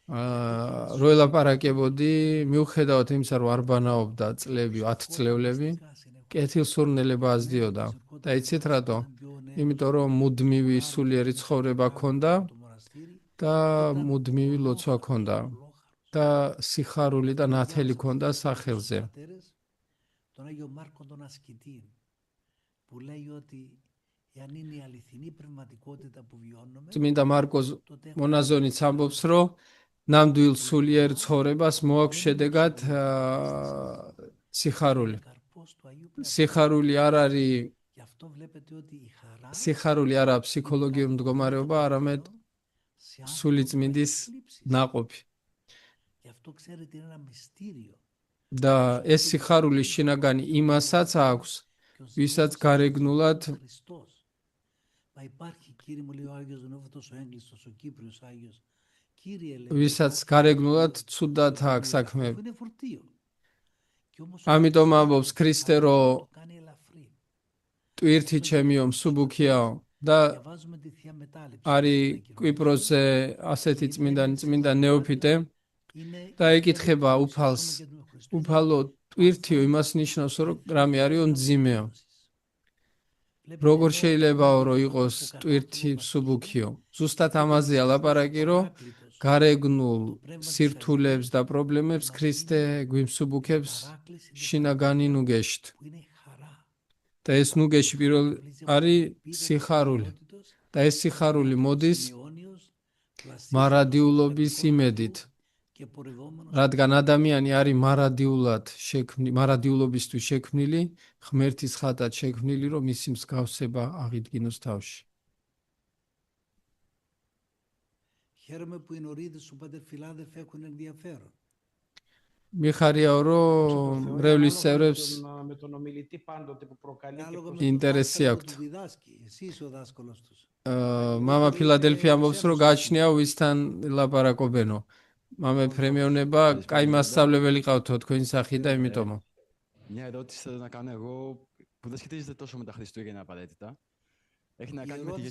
რო ელაპარაკებოდი მიუხედავად იმისა რომ არ ბანაობდა წლები 10 წლევლები კეთილსურნელება აზდიოდა და იცით რატო იმიტომ რომ მუდმივი სულიერი ცხოვრება ჰქონდა და მუდმივი ლოცვა ჰქონდა და სიხარული და ნათელი ჰქონდა სახელზე წმინდა მარკოს მონაზონიც ამბობს რომ ნამდვილ სულიერ ცხოვრებას მოაქვს შედეგად სიხარული. სიხარული არ არის სიხარული არა ფსიქოლოგიური მდგომარეობა, არამედ სულიწმინდის ნაყოფი. და ეს სიხარული შინაგანი იმასაც აქვს, ვისაც გარეგნულად ცუდად აქვს საქმეები. ამიტომ ამბობს ქრისტე, რომ ტვირთი ჩემიო მსუბუქიაო და არის კვიპროსზე ასეთი წმინდა ნეოფიტე და ეკითხება უფალს, უფალო ტვირთიო იმას ნიშნავს, რომ რამე არისო მძიმეო. როგორ შეიძლებაო რომ იყოს ტვირთი მსუბუქიო? ზუსტად ამაზეა ლაპარაკი, რომ გარეგნულ სირთულებს და პრობლემებს ქრისტე გვიმსუბუქებს შინაგანი ნუგეშით. და ეს ნუგეში პირველ არის სიხარული. და ეს სიხარული მოდის მარადიულობის იმედით. რადგან ადამიანი არის მარადიულობისთვის შექმნილი, ღმერთის ხატად შექმნილი, რომ მისი მსგავსება აღიდგინოს თავში. მიხარიაო, რომ რევლის წევრებს ინტერესი აქვთ. მამა ფილადელფია ამბობს, რომ გააჩნია ვისთან ლაპარაკობენო. მამა ფრემეონება, კაი მასწავლებელი ყავთო თქვენი სახით და იმიტომო. Μια ερώτηση θέλω να κάνω εγώ που δεν σχετίζεται τόσο με τα Χριστούγεννα απαραίτητα. Έχει να κάνει με τη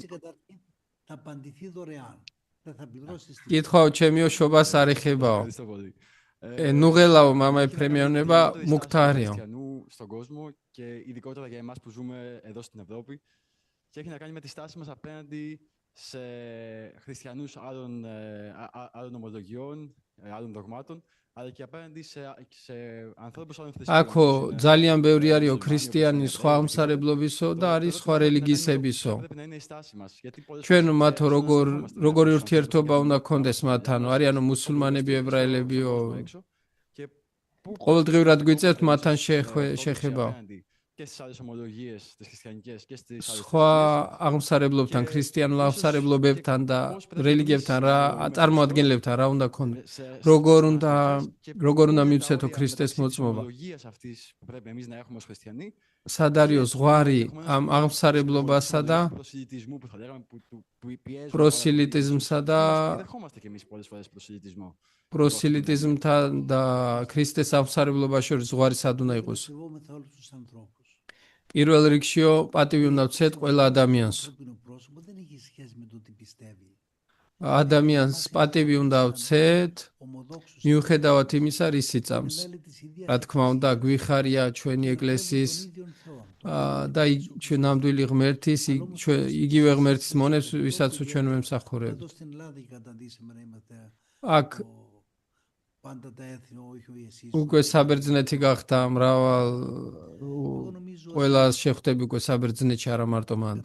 კითხავ ჩემიო შობას არ ეხებაო. ნუღელაო მამა ფრემეონება მუქთარიო. Στον κόσμο και ειδικότερα για εμάς που ζούμε εδώ στην Ευρώπη και έχει να κάνει με τη στάση μας απέναντι σε χριστιανούς άλλων ομολογιών, άλλων δογμάτων, αλλά και απέναντι σε ανθρώπους άλλων θρησκειών. Άκο, ძალიან ბევრი არისო ქრისტიანი სხვა აღმსარებლობისო და არის სხვა რელიგიისებისო. ჩვენ მათ როგორი ურთიერთობა უნდა გქონდეს მათთან? არიანო მუსულმანები, ებრაელებიო? ყოველდღიურად გვიწევთ მათთან შეხება. სხვა აღმსარებლობთან, ქრისტიანულ აღმსარებლობებთან და რელიგიებთან რა წარმოადგენლებთან რა უნდა გქონდეს? როგორ უნდა მივცეთო ქრისტეს მოწმობა? სად არისო ზღვარი ამ აღმსარებლობასა და პროსილიტიზმსა და პროსილიტიზმთან და ქრისტეს აღმსარებლობაში შორის ზღვარი სად უნდა იყოს? პირველ რიგშიო პატივი უნდა ვცეთ ყველა ადამიანს. ადამიანს პატივი უნდა ვცეთ მიუხედავად იმისა, რის იწამს. რა თქმა უნდა, გვიხარია ჩვენი ეკლესიის და ჩვენ ნამდვილი ღმერთის, იგივე ღმერთის მონებს, ვისაც ჩვენ ვემსახურებთ. აქ უკვე საბერძნეთი გახდა მრავალ ყველა შეხვდები უკვე საბერძნეთში არა მარტო მანდ.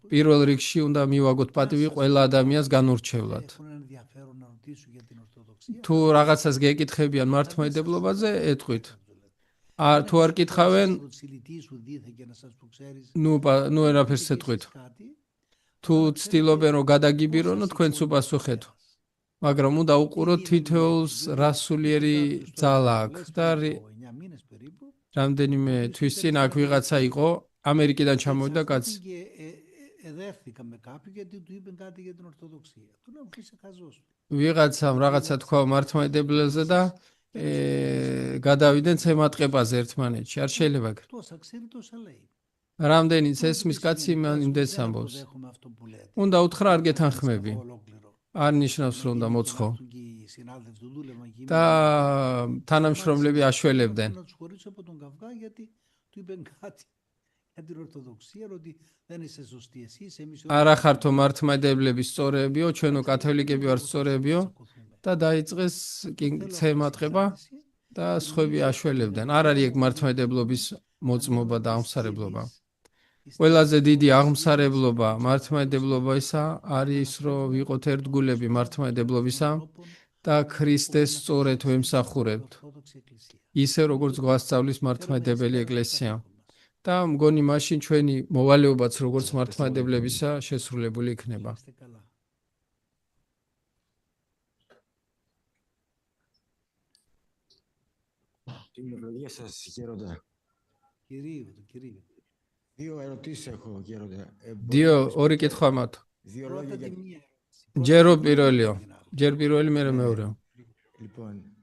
პირველ რიგში უნდა მივაგოთ პატივი ყველა ადამიანს განურჩევლად. თუ რაღაცას გეკითხებიან მართლმადიდებლობაზე, ეტყვით. თუ არ კითხავენ, ნუ ერაფერს ეტყვით. თუ ცდილობენ რომ გადაგიბირონო, თქვენც უპასუხეთო. მაგრამ უნდა უყუროთ თითოეულს რა სულიერი ძალა აქვს და რამდენიმე თვის წინ აქ ვიღაცა იყო, ამერიკიდან ჩამოვიდა კაცი. ვიღაცამ რაღაცა თქვა მართლმადიდებლებზე და გადავიდნენ ცემატყებაზე ერთმანეთში. არ შეიძლება. რამდენიც ესმის კაცი იმდენს ამბობს. უნდა უთხრა არ გეთანხმები. არ ნიშნავს რომ უნდა მოცხო. და თანამშრომლები აშველებდნენ. არა ხართო მართლმადიდებლების სწორებიო, ჩვენო კათოლიკები ვართ სწორებიო და დაიწყეს ცემატყება და სხვები აშველებდნენ. არ არის ეგ მართლმადიდებლობის მოწმობა და აღმსარებლობა. ყველაზე დიდი აღმსარებლობა მართლმადიდებლობისა არის რომ ვიყოთ ერთგულები მართლმადიდებლობისა და ქრისტეს სწორედ ვემსახურებთ. ისე როგორც გვასწავლის მართლმადიდებელი ეკლესია. და მგონი მაშინ ჩვენი მოვალეობაც როგორც მართლმადებლებისა შესრულებული იქნება. Είστε καλά. Την ευλογία σας, Γέροντα. Κυρίω, το κυρίω. Δύο ερωτήσεις έχω, Γέροντα. Δύο ორი კითხვა მაქვს. Δύο λόγια Πρώτα για... τη μία. ჯერო პირველიო. ჯერ პირველი მე მეორეო. Λοιπόν,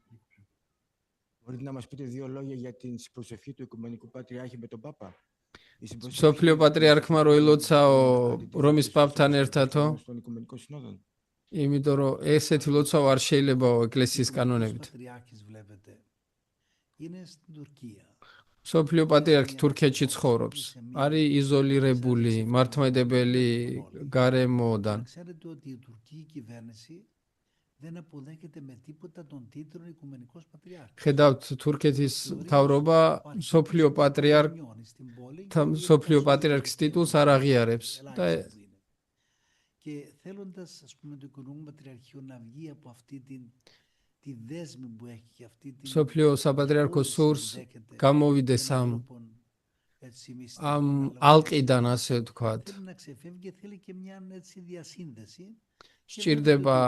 μπορείτε να μας πείτε δύο λόγια για την προσευχή του Οικουμενικού Πατριάρχη με τον Πάπα. სოფლიო პატრიარქმა რო ილოცაო რომის პაპთან ერთადო, Στον Οικουμενικό Συνόδο. იმიტომ რომ ესეთი ლოცვა არ შეიძლებაო ეკლესიის კანონებით. Πατριάρχης βλέπετε. Είναι στην Τουρκία. სოფლიო პატრიარქი თურქეთში ცხოვრობს. არის იზოლირებული მართლმადებელი გარემოდან. Ξέρετε ότι η τουρκική κυβέρνηση δεν αποδέχεται με τίποτα τον τίτλο Οικουμενικός Πατριάρχης. ხედავთ თურქეთის მთავრობა სოფლიო პატრიარქის ტიტულს არ აღიარებს და Και θέλοντας, ας πούμε, το Οικουμενικό Πατριαρχείο να βγει από αυτή τη δέσμη που έχει και αυτή την... სოფლიო საპატრიარქო სურს გამოვიდეს ამ ალყიდან, ასე ვთქვათ. Θέλει να ξεφεύγει και θέλει και μια έτσι διασύνδεση. სჭირდება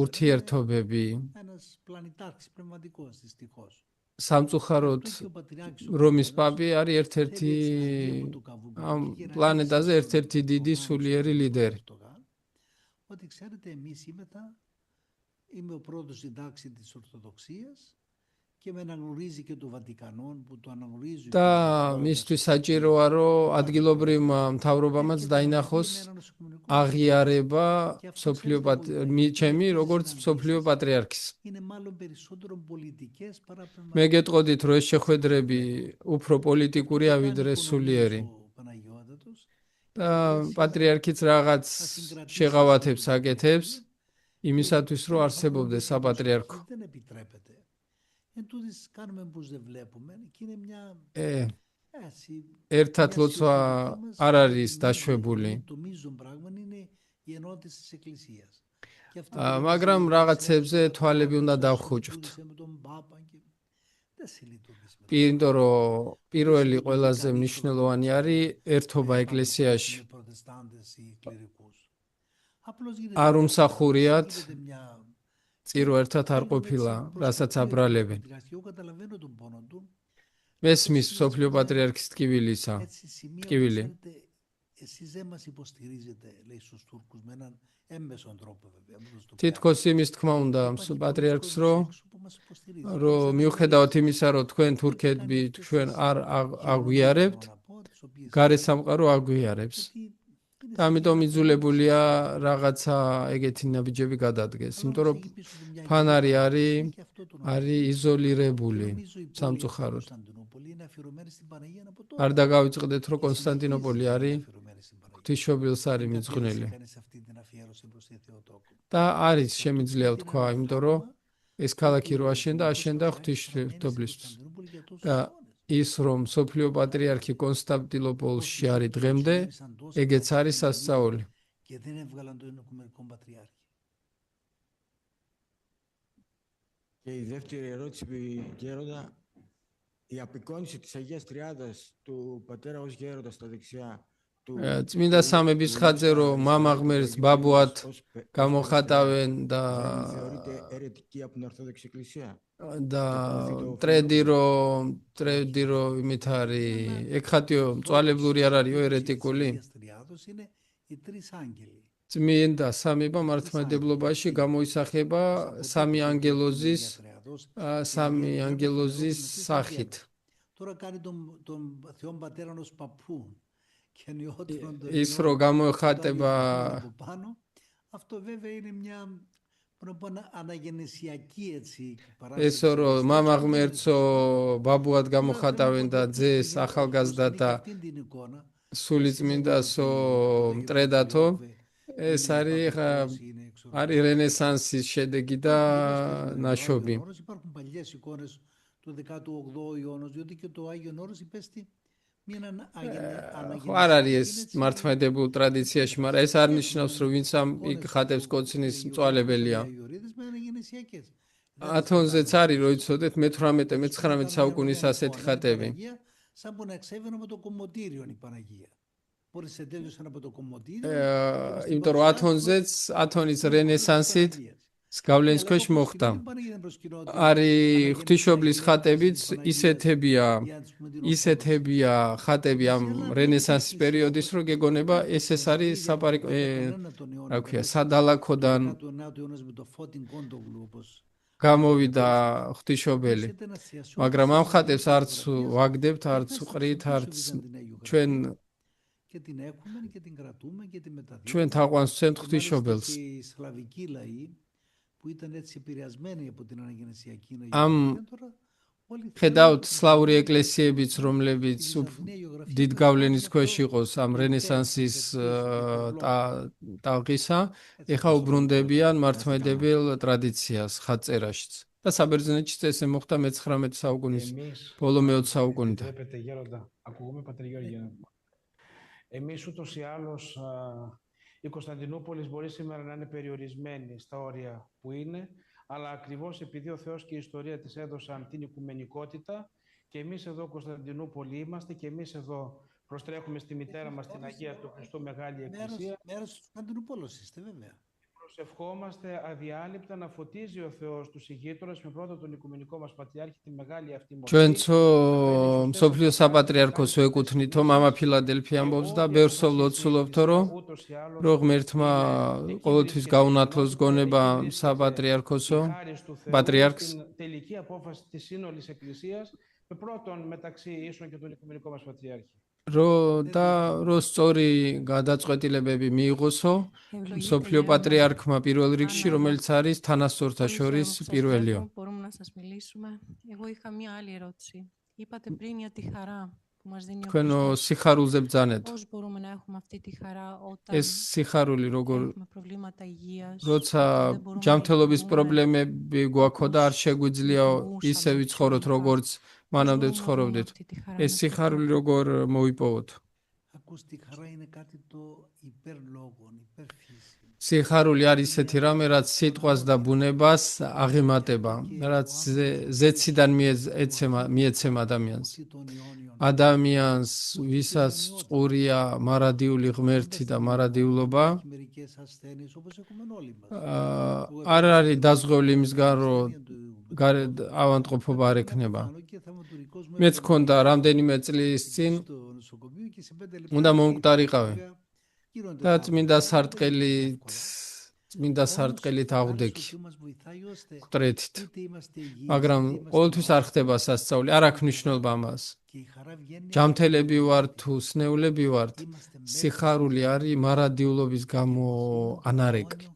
ურთიერთობები. Ένας πλανητάρχης πνευματικός, δυστυχώς. სამწუხაროდ რომის პაპი არის ერთ-ერთი ამ პლანეტაზე ერთ-ერთი დიდი სულიერი ლიდერი. Ότι ξέρετε, εμείς είμαι ο πρώτος στην τάξη της Ορθοδοξίας και με αναγνωρίζει και το Βατικανόν που το αναγνωρίζει. და მისთვის საჭიროა რომ ადგილობრივმა მთავრობამაც დაინახოს აღიარება სოფლიო ჩემი როგორც სოფლიო პატრიარქის. Είναι μάλλον περισσότερο πολιτικές παρά πνευματικές. მე გეტყოდით რომ ეს შეხვედრები უფრო პოლიტიკურია ვიდრე სულიერი. და პატრიარქიც რაღაც შეღავათებს აკეთებს იმისათვის რომ არსებობდეს საპატრიარქო. Δεν επιτρέπεται. Εν τούτης κάνουμε πως δεν βλέπουμε και είναι μια έτσι. ერთად ლოცვა არ არის დაშვებული. Το μείζον πράγμα είναι η ενότητα της Εκκλησίας. მაგრამ რაღაცებზე თვალები უნდა დავხუჭოთ. იმიტომ რომ პირველი ყველაზე მნიშვნელოვანი არის ერთობა ეკლესიაში. არ უმსახურიათ წირო ერთად არ ყოფილა, რასაც აბრალებენ. მესმის სოფლიო პატრიარქის ტკივილი. Εσείς δεν μας υποστηρίζετε, λέει στους Τούρκους, με έναν έμμεσον τρόπο βέβαια. თითქოს იმის თქმა უნდა პატრიარქს რომ მიუხედავად იმისა რომ თქვენ თურქები ჩვენ არ აგვიარებთ, გარე სამყარო აგვიარებს. და ამიტომ იძულებულია რაღაცა ეგეთი ნაბიჯები გადადგეს, იმიტომ რომ ფანარი არის იზოლირებული სამწუხაროდ. არ დაგავიწყდეთ რომ კონსტანტინოპოლი არის ღვთისმშობელს არის მიძღვნილი. და არის შემიძლია ვთქვა, იმიტომ რომ ეს ქალაქი რო აშენდა ღვთისმშობლისთვის. და ის რომ სოფლიო პატრიარქი კონსტანტინოპოლში არის დღემდე, ეგეც არის სასწაული. Και η δεύτερη ερώτηση, Γέροντα, η απεικόνιση της Αγίας Τριάδας του πατέρα ως γέροντα στα δεξιά. წმინდა სამების ხატზე რომ მამა ღმერთს ბაბუად გამოხატავენ და და ტრედი რომ იმით არის ეკხატიო მწვალებლური არ არისო ერეტიკული. წმინდა სამება მართლმადებლობაში გამოისახება სამი ანგელოზის სახით. Τώρα κάνει τον Θεό Πατέρα ως παππού. ის რომ გამოეხატება αυτό βέβαια είναι μια αναγεννησιακή έτσι ეს რომ მამა ღმერთსო ბაბუად გამოხატავენ და ძეს ახალგაზრდა და სულიწმინდასო მტრედათო ეს არის რენესანსის შედეგი და ნაშობი. Υπάρχουν παλιές εικόνες του 18ου αιώνα, διότι και το Άγιον Όρος υπέστη არ არის ეს მართლმადებულ ტრადიციაში, მაგრამ ეს არ ნიშნავს, რომ ვინც ამ ხატებს კოცნის მწვალებელია. ათონზეც არის, რომ იცოდეთ, მე-18-მე-19 საუკუნის ასეთი ხატები. σαν που να εξέβαινε από το κομμωτήριο η Παναγία. Μόλις ετέβησαν από το κομμωτήριο, იმიტომ რომ ათონის რენესანსით გავლენის ქვეშ მოხდა. არის ღვთისმშობლის ხატებიც ისეთებია ხატები ამ რენესანსის პერიოდის, რომ გეგონება ეს არის რა ქვია, სადალაქოდან გამოვიდა ღვთისმშობელი. მაგრამ ამ ხატებს არც ვაგდებთ, არც ვყრით, არც ჩვენ თაყვანს ვცემთ ღვთისმშობელს. ამ ხედავთ სლავური ეკლესიებიც, რომლებიც დიდ გავლენის ქვეშ იყოს ამ რენესანსის ტალღისა, ეხლა უბრუნდებიან მართლმადიდებელ ტრადიციას ხატწერაშიც. და საბერძნეთშიც ესე მოხდა მე-19 საუკუნის ბოლო მე-20 საუკუნიდან. Εμείς ούτως ή άλλως η Κωνσταντινούπολης μπορεί σήμερα να είναι περιορισμένη στα όρια που είναι, αλλά ακριβώς επειδή ο Θεός και η ιστορία της έδωσαν την οικουμενικότητα και εμείς εδώ Κωνσταντινούπολη είμαστε και εμείς εδώ προστρέχουμε στη μητέρα μας την Αγία του Χριστού Μεγάλη Εκκλησία. Μέρος του Κωνσταντινούπολης είστε βέβαια. Προσευχόμαστε αδιάλειπτα να φωτίζει ο Θεός τους ηγείτορες με πρώτο τον οικουμενικό μας πατριάρχη τη μεγάλη αυτή μορφή. ჩვენცო მსოფლიო საპატრიარქოს ვეკუთვნითო მამა ფილადელფია ამბობს და ბევრს ლოცულობთო რომ ღმერთმა ყოველთვის გაუნათლოს გონება საპატრიარქოსო πατριάρχს τελική απόφαση της σύνολης εκκλησίας με πρώτον μεταξύ ίσων και τον οικουμενικό μας πατριάρχη. რო სწორი გადაწყვეტილებები მიიღოსო მსოფლიო პატრიარქმა პირველ რიგში, რომელიც არის თანასწორთა შორის პირველიო. Μπορούμε να σας μιλήσουμε. Εγώ είχα μία άλλη ερώτηση. Είπατε πριν για τη χαρά που μας δίνει ο Χριστός. Πώς μπορούμε να έχουμε αυτή τη χαρά όταν έχουμε προβλήματα υγείας, როცა ჯანმრთელობის პრობლემები გვაქვს და არ შეგვიძლია ისე ვიცხოვროთ, როგორც მანამდე ცხოვრობდით. ეს სიხარული როგორ მოიპოვოთ? სიხარული არის ისეთი რამე, რაც სიტყვას და ბუნებას აღემატება, რაც ზეციდან მიეცემა ადამიანს. ადამიანს, ვისაც წყურია მარადიული ღმერთი და მარადიულობა, არ არის დაზღვეული იმისგან, რომ ავადმყოფობა არ ექნება. მეც მქონდა რამდენიმე წლის წინ უნდა მომკვდარიყავი და წმინდა სარტყელით აღვდექი მკვდრეთით, მაგრამ ყოველთვის არ ხდება სასწაული, არ აქვს მნიშვნელობა ამას. ჯამთელები ვართ თუ სნეულები ვართ, სიხარული არის მარადიულობის გამო ანარეკლი.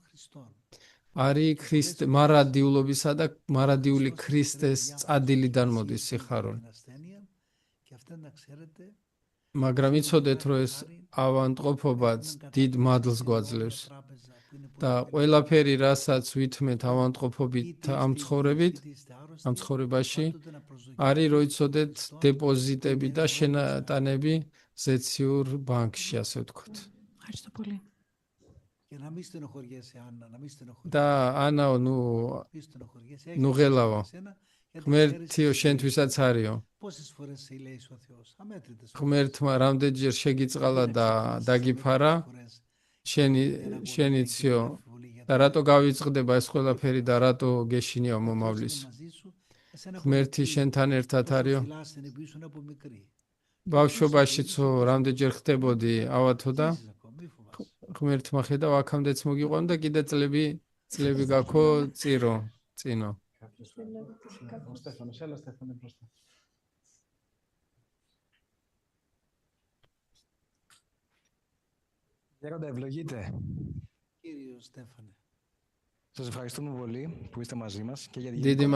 არის მარადიულობისა და მარადიული ქრისტეს წადილიდან მოდის სიხარული. მაგრამ იცოდეთ, რომ ეს ავადმყოფობაც დიდ მადლს გვაძლევს და ყველაფერი, რასაც ვითმეთ ავადმყოფობით ამ ცხოვრებაში, არის, რომ იცოდეთ, დეპოზიტები და შენატანები ზეციურ ბანკში, ასე ვთქვათ. Ευχαριστώ πολύ. და ანაო, ნუ ღელავო. ღმერთიო, შენთვისაც არისო. ღმერთმა რამდენჯერ შეგიწყალა და დაგიფარა, შენიციო და რატო გავიწყდება ეს ყველაფერი და რატო გეშინიო მომავლის. ღმერთი შენთან ერთად არისო. ბავშვობაშიცო რამდენჯერ ხდებოდი ავათო და ღმერთმა ხედავ აქამდეც მოგიყვან და კიდე წლები გაქო წინო. Γέροντα, ευλογείτε. Κύριο Στέφανε. Σας ευχαριστούμε πολύ που είστε μαζί μας και για την დიდი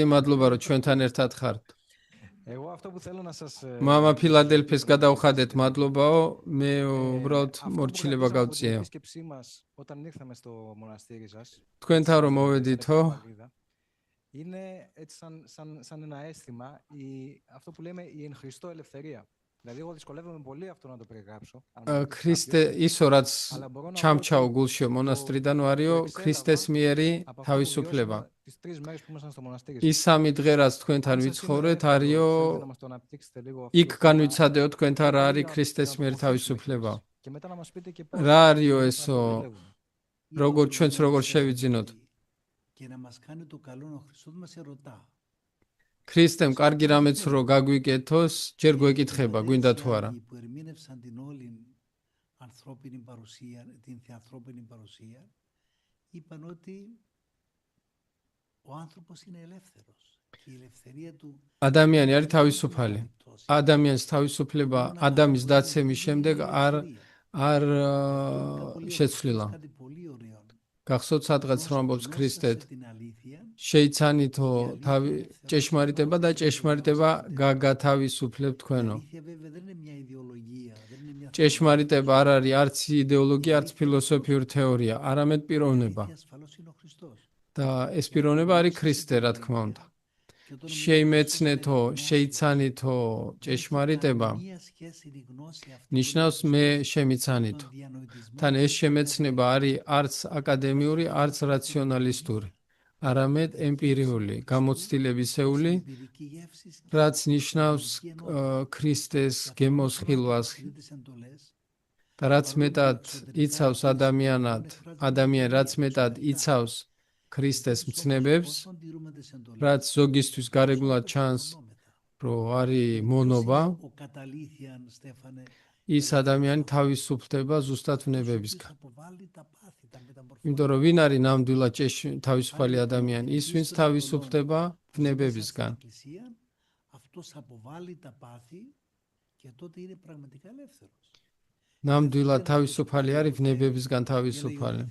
მადლობა, რომ ჩვენთან ერთად ხართ. Εγώ αυτό που θέλω να σας მამა ფილადელფიას გადავხადეთ მადლობაო, მე უბრალოდ მორჩილება გავწიე. Όταν ήρθαμε στο μοναστήρι σας, თქვენთან რომ მოვედითო, είναι έτσι σαν ένα αίσθημα αυτό που λέμε η εν Χριστώ ελευθερία. ქრისტე ისო რაც ჩამჩაო გულშიო მონასტრიდან ვარიო ქრისტეს მიერი თავისუფლება ის 3 დღე რაც თქვენთან ვიცხოვრეთ არიო იქ განვიცადეო თქვენთან რა არის ქრისტეს მიერი თავისუფლება რა არიო ესო როგორ ჩვენც როგორ შევიძინოთ ქრისტემ კარგი რამეც რო გაგვიკეთოს ჯერ გვეკითხება გვინდა თუ არა ადამიანი არის თავისუფალი ადამიანის თავისუფლება ადამიანის დაცემის შემდეგ არ შეცვლილა გახსოვთ სადღაც რომ ამბობს ქრისტე შეიცანითო ჭეშმარიტება და ჭეშმარიტება გაგათავისუფლებთ თქვენო ჭეშმარიტება არ არის არც იდეოლოგია არც ფილოსოფიური თეორია არამედ პიროვნება და ეს პიროვნება არის ქრისტე რა თქმა უნდა შეიმეცნეთო შეიცანითო ჭეშმარიტება ნიშნავს მე შემიცანითო თან ეს შემეცნება არის არც აკადემიური არც რაციონალისტური არამედ ემპირიული გამოცდილებისეული რაც ნიშნავს ქრისტეს გემოსხილვას და რაც მეტად იცავს ადამიანი რაც მეტად იცავს ქრისტეს მცნებებს რაც ზოგისთვის გარეგნულად ჩანს რომ არის მონობა ის ადამიანი თავისუფლდება ზუსტად ვნებებისგან იმიტომ რომ ვინ არის ნამდვილად თავისუფალი ადამიანი ის ვინც თავისუფლდება ვნებებისგან ნამდვილად თავისუფალი არის ვნებებისგან თავისუფალი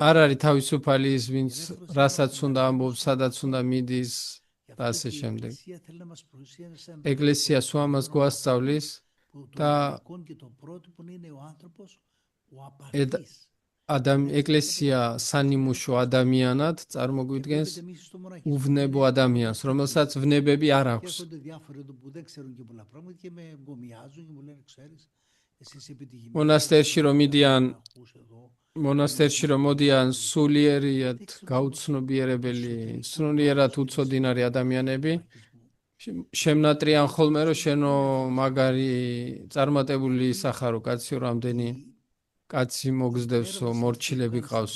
არ არის თავისუფალი ის ვინც რასაც უნდა ამბობს სადაც უნდა მიდის და ასე შემდეგ ეკლესია სვამას გვასწავლის და ეკლესია სანიმუშო ადამიანად წარმოგვიდგენს უვნებო ადამიანს რომელსაც ვნებები არ აქვს მონასტერში რომ მოდიან სულიერიად გაუცნობიერებელი სულიერად უცოდინარი ადამიანები შემნატრიან ხოლმე რომ შენო მაგარი წარმატებული ისახარო კაციო რამდენი კაცი მოგზდევსო მორჩილები ყავს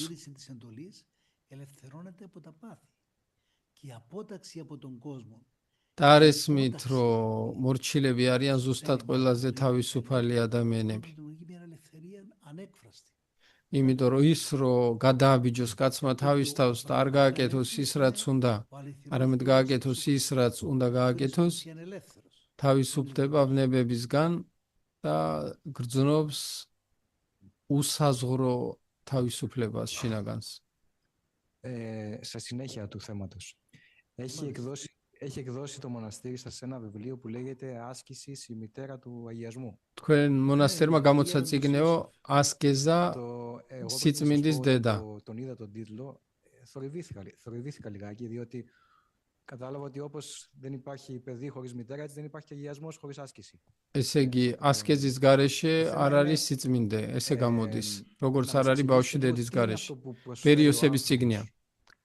და არ ესმით რომ მორჩილები არიან ზუსტად ყველაზე თავისუფალი ადამიანები იმიტომ რომ ის რომ გადააბიჯოს კაცმა თავის თავს და არ გააკეთოს ის რაც უნდა არამედ გააკეთოს ის რაც უნდა გააკეთოს თავისუფლდება ვნებებისგან და გრძნობს უსაზღვრო თავისუფლებას შინაგანს σε συνέχεια του θέματος έχει εκδώσει το μοναστήρι σας ένα βιβλίο που λέγεται «Άσκησης, η μητέρα του αγιασμού». თქვენ მონასტერმა გამოცაწიგნეო ასკეზა სიწმინდის დედა. Τον είδα τον τίτλο, θορυβήθηκα λιγάκι, διότι κατάλαβα ότι όπως δεν υπάρχει παιδί χωρίς μητέρα, έτσι δεν υπάρχει και αγιασμός χωρίς άσκηση. ესე იგი, ასკეზის გარეშე არ არის სიწმინდე, ესე გამოდის, როგორც არ არის ბავშვი დედის გარეშე. პერიოსების წიგნია.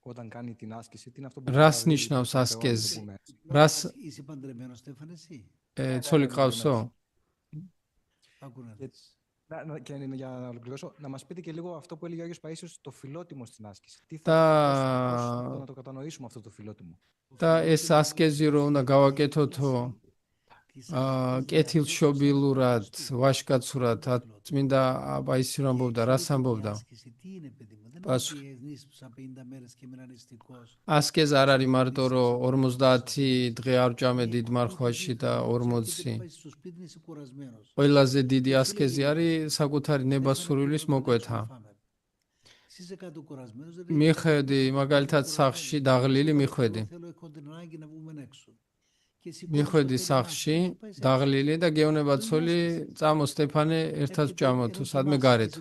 Όταν κάνει την άσκηση, τι είναι αυτό που რას ნიშნავს ასკეზი? რას ცოლი ყავსო? Και για να ολοκληρώσω, να μας πείτε και λίγο αυτό που έλεγε ο Άγιος Παΐσιος, το φιλότιμο στην άσκηση. Τι θα να το κατανοήσουμε αυτό το φιλότιμο. და ეს ასკეზი რომ უნდა გავაკეთოთო კეთილშობილურად, ვაჟკაცურად, წმინდა პაისი რომ ამბობდა, რას ამბობდა? პასუხი. ასკეზა არ არის მარტო რომ 50 დღე არ ვჭამე დიდ მარხვაში და 40. ყველაზე დიდი ასკეზი არის საკუთარი ნებასურვილის მოკვეთა. მიხედი მაგალითად სახლში დაღლილი მიხვედი სახლში დაღლილი და გეუბნება ცოლი წამო სტეფანე ერთად ვჭამოთ სადმე გარეთ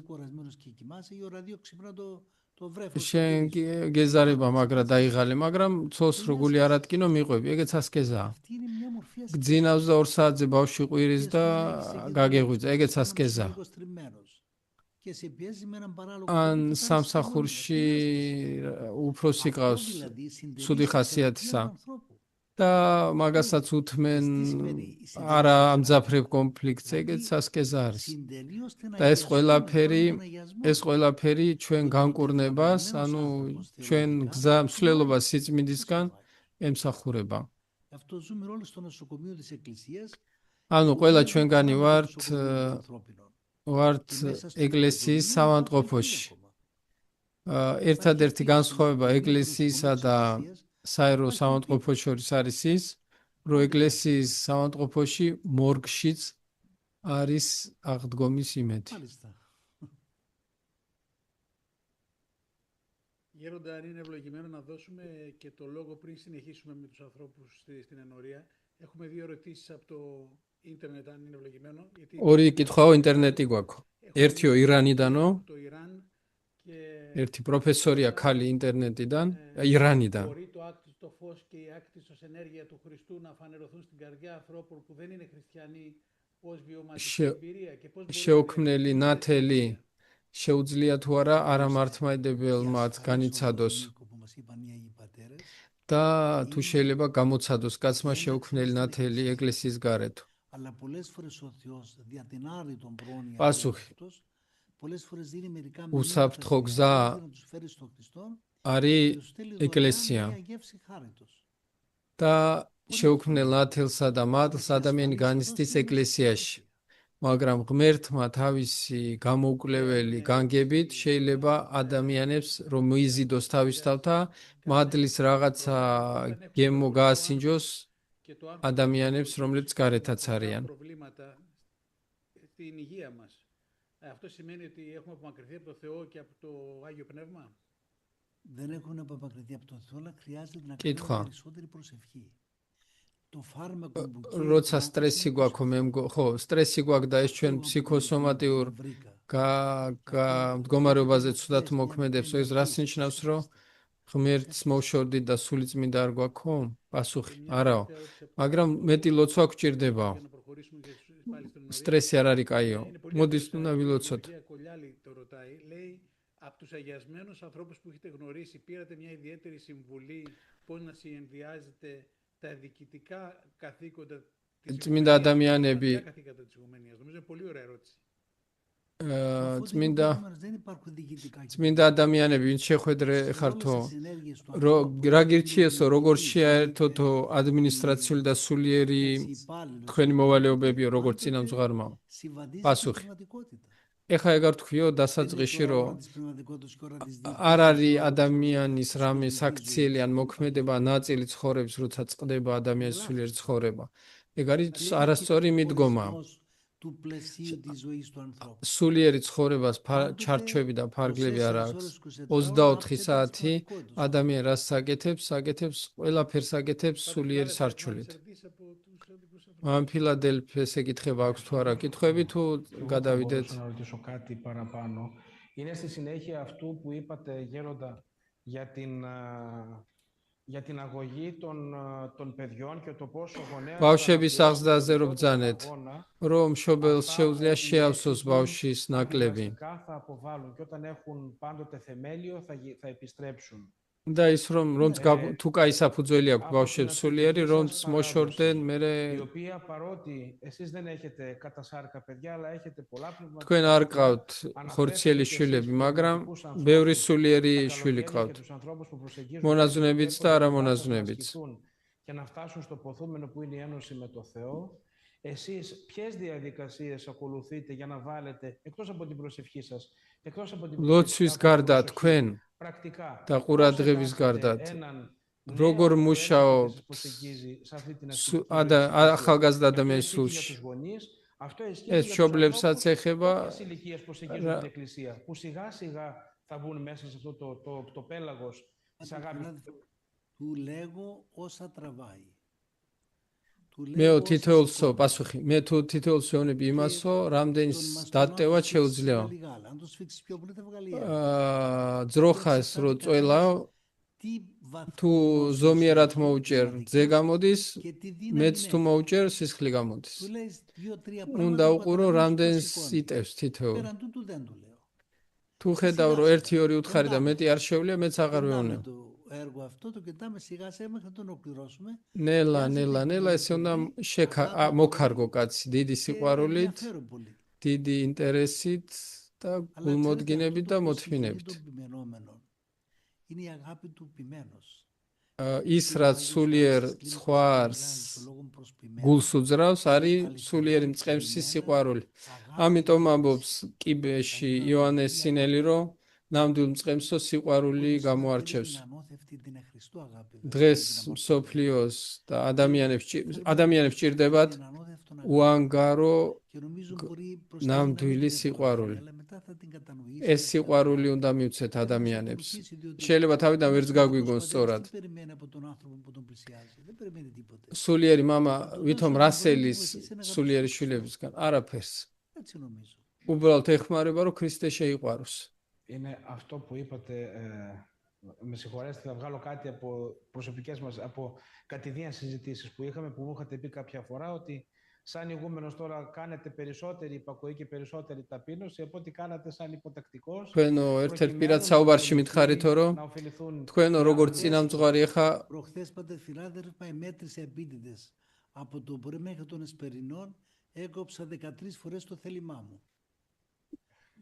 შენ გეზარება მაგრა დაიღალე მაგრამ ცოლს რო გული არ ატკინო მიყვები ეგეც ასკეზაა გძინავს და 2 საათზე ბავშვი ყვირის და გაგეღვიძა, ეგეც ასკეზა. ან სამსახურში უფროსი ყავს ცუდი ხასიათისა და მაგასაც უთმენ არა ამძაფრებ კონფლიქტს, ეგეც ასკეზა არის. და ეს ყველაფერი ჩვენ განკურნებას, ანუ ჩვენ გზა მსვლელობას სიწმინდისგან ემსახურება. ანუ ყველა ჩვენგანი ვართ ეკლესიის სამავადმყოფოში. ერთადერთი განსხვავება ეკლესიისა და საერო სამავადმყოფოს შორის არის ის, რომ ეკლესიის სამავადმყოფოში მორგშიც არის აღდგომის იმედი. Γέροντα, αν είναι ευλογημένο να δώσουμε και το λόγο πριν συνεχίσουμε με τους ανθρώπους στην ενορία. Έχουμε 2 ερωτήσεις από το ίντερνετ, αν είναι ευλογημένο. ორი კითხვა ინტერნეტი გვაქვს. ერთიო ირანიდანო, ერთი პროფესორია ქალი ინტერნეტიდან, ირანიდან. Μπορεί το άκτιστο φως και η άκτιστος ενέργεια του Χριστού να φανερωθούν στην καρδιά ανθρώπων που δεν είναι χριστιανοί ως βιωματική εμπειρία και πώς შეუქმნელი ნათელი შეუძლია თუ არა არამართმადებელმაც განიცადოს და თუ შეიძლება გამოცადოს კაცმა შეუქმნელი ნათელი ეკლესიის გარეთ. პასუხი. უსაფრთხო გზა არის ეკლესია და შეუქმნელ ნათელსა და მადლს ადამიანი განიცდის ეკლესიაში. მაგრამ ღმერთმა თავისი გამოუკვლეველი განგებით შეიძლება ადამიანებს რომ მოიზიდოს თავის თავთა მადლის რაღაცა გემო გაასინჯოს ადამიანებს რომლებიც გარეთაც არიან. Στην υγεία μας. Αυτό σημαίνει ότι έχουμε απομακρυνθεί από το Θεό και από το Άγιο Πνεύμα. Δεν έχουν απομακρυνθεί από το Θεό, αλλά χρειάζεται να κάνουμε περισσότερη προσευχή. როცა სტრესი გვაქვს, ხო, სტრესი გვაქვს და ეს ჩვენ ფსიქოსომატიურ მდგომარეობაზე ცუდად მოქმედებს, ეს რას ნიშნავს, რომ ღმერთს მოვშორდით და სულიწმინდა არ გვაქვს, ხო? პასუხი, არაო. მაგრამ მეტი ლოცვა გვჭირდებაო. Στρესი არ არის კაიო. Μოდις να ვილოცოთ. Από τους αγιασμένους ανθρώπους που έχετε γνωρίσει, πήρατε μια ιδιαίτερη συμβουλή πώς να συνδυάζετε τα διοικητικά καθήκοντα της Ιγουμενίας. Νομίζω είναι πολύ ωραία ερώτηση. წმინდა ადამიანები ვინც შეხვედრე ხართო რა გირჩიესო როგორ შეაერთოთო ადმინისტრაციული და სულიერი თქვენი მოვალეობებიო როგორც წინამძღვარმა პასუხი ეხა ეგარ თქვიო დასაწყისში რომ არ არის ადამიანის რამე საქციელი ან მოქმედება ნაწილი ცხოვრების როცა წყდება ადამიანის სულიერი ცხოვრება ეგ არის არასწორი მიდგომა სულიერი ცხოვრებას ჩარჩვები და ფარგლები არ აქვს 24 საათი ადამიანი რას საკეთებს ყველაფერს აკეთებს სულიერი სარჩულით ამ ფილადელფიას ეკითხება აქვს თუ არა კითხვები თუ გადავიდეთ Είναι στη συνέχεια αυτού που είπατε γέροντα για την αγωγή των παιδιών και το πόσο γονέας ბავშვების აღზრდაზე რომ ბრძანეთ რომ მშობელს შეუძლია შეავსოს ბავშვის ნაკლები θα αποβάλουν και όταν έχουν πάντοτε θεμέλιο θα επιστρέψουν და ის რომ თუ კაი საფუძველი აქვს ბავშვებს სულიერი რომც მოშორდნენ მერე η οποία παρότι εσείς δεν έχετε κατά σάρκα παιδιά αλλά έχετε πολλά πνευματικά თქვენ არ ყავთ ხორციელი შვილები მაგრამ ბევრი სულიერი შვილი ყავთ მონაზვნებიც და არამონაზვნებიც και να φτάσουν στο ποθούμενο που είναι η ένωση με το Θεό εσείς ποιες διαδικασίες ακολουθείτε για να βάλετε εκτός από την προσευχή σας εκτός από την ლოცვის გარდა თქვენ და ყურადღების გარდა როგორ მუშაობთ ახალგაზრდა ადამიანის სულში ეს მშობლებსაც ეხება που σιγά σιγά θα μπουν μέσα σε αυτό το πέλαγος της αγάπης του λέγω όσα τραβάει მე თითოეულსო პასუხი მე თუ თითოეულს ვეუბნები იმასო რამდენს დატევა შეუძლია ძროხას რო წველაო თუ ზომიერად მოუჭერ ძე გამოდის, მეც თუ მოუჭერ სისხლი გამოდის. უნდა უყურო რამდენს იტევს თითოეული. თუ ხედავ რომ 1-2 უთხარი და მეტი არ შეუძლია, მეც აღარ ვეუბნებ. ნელა ესე უნდა მოკარგო კაცი დიდი სიყვარულით, დიდი ინტერესით და გულმოდგინებით და მოთმინებით. ის რაც სულიერ ცხვარს გულს უძრავს, არის სულიერი მწყემსი სიყვარული. ამიტომ ამბობს კიბეში იოანეს სინელი, რომ ნამდვილ მწყემსო სიყვარული გამოარჩევს. დღეს მსოფლიოს და ადამიანებს ჭირდებათ უანგარო ნამდვილი სიყვარული. ეს სიყვარული უნდა მივცეთ ადამიანებს. შეიძლება თავიდან ვერც გაგვიგონ სწორად. სულიერი მამა ვითომ რასელის სულიერი შვილებისგან არაფერს. უბრალოდ ეხმარება რომ ქრისტე შეიყვაროს. Είναι αυτό που είπατε, με συγχωρέσετε, θα βγάλω κάτι από προσωπικές μας, από κατηδίαν συζητήσεις που είχαμε, που μου είχατε πει κάποια φορά ότι σαν ηγούμενος τώρα κάνετε περισσότερη υπακοή και περισσότερη ταπείνωση από ό,τι κάνατε σαν υποτακτικός. Თქვენო ერთ-ერთ პირად საუბარში მითხარითო, რომ თქვენო როგორც წინამძღვარი ეხა προχθές πάτε φιλάδελφοι πάει μέτρησε επίτηδες από το πρωί μέχρι των Εσπερινών έκοψα 13 φορές το θέλημά μου.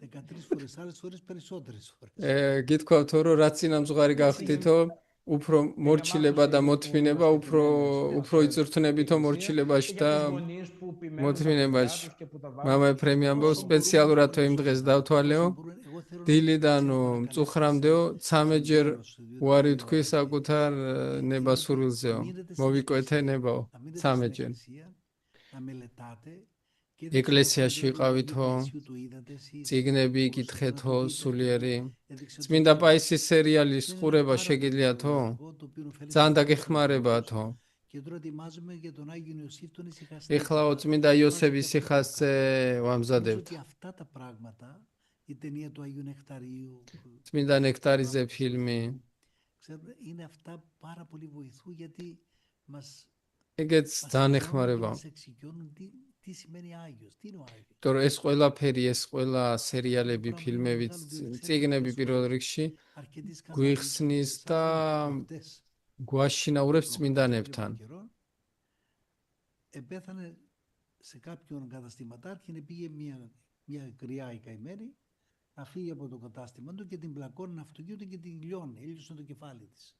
13 φορές, άλλες φορές περισσότερες φορές. გითქვათ რომ რაც წინამძღვარი გახდითო, უფრო მორჩილება და მოთმინება, უფრო იწვრთნებითო მორჩილებაში და მოთმინებაში. მამა ეფრემი ამბობს, სპეციალურად იმ დღეს დავთვალეო, დილიდანო მწუხრამდეო, 13-ჯერ უარი ვთქვი საკუთარ ნებასურვილზეო. მოვიკვეთე ნებაო, 13-ჯერ. ეკლესიაში ვიყავითო, წიგნები იკითხეთო, სულიერი. წმინდა პაისის სერიალის ყურება შეგიძლიათო? ძალიან დაგეხმარებათო. ეხლაო წმინდა იოსების სიხასწე ვამზადებთ. წმინდა ნექტარიზე ფილმი. ეგეც ძალიან ეხმარება. Τώρα ეს ყველაფერი, ეს ყველა სერიალები, ფილმები, წიგნები პირველ რიგში გვიხსნის და გვაშინაურებს წმინდანებთან. Επέθανε σε κάποιον καταστηματάρχη, πήγε μια γριά η καημένη να φύγει από το κατάστημα του και την πλακώνει ένα αυτοκίνητο και την λιώνει, έλειωσε το κεφάλι της.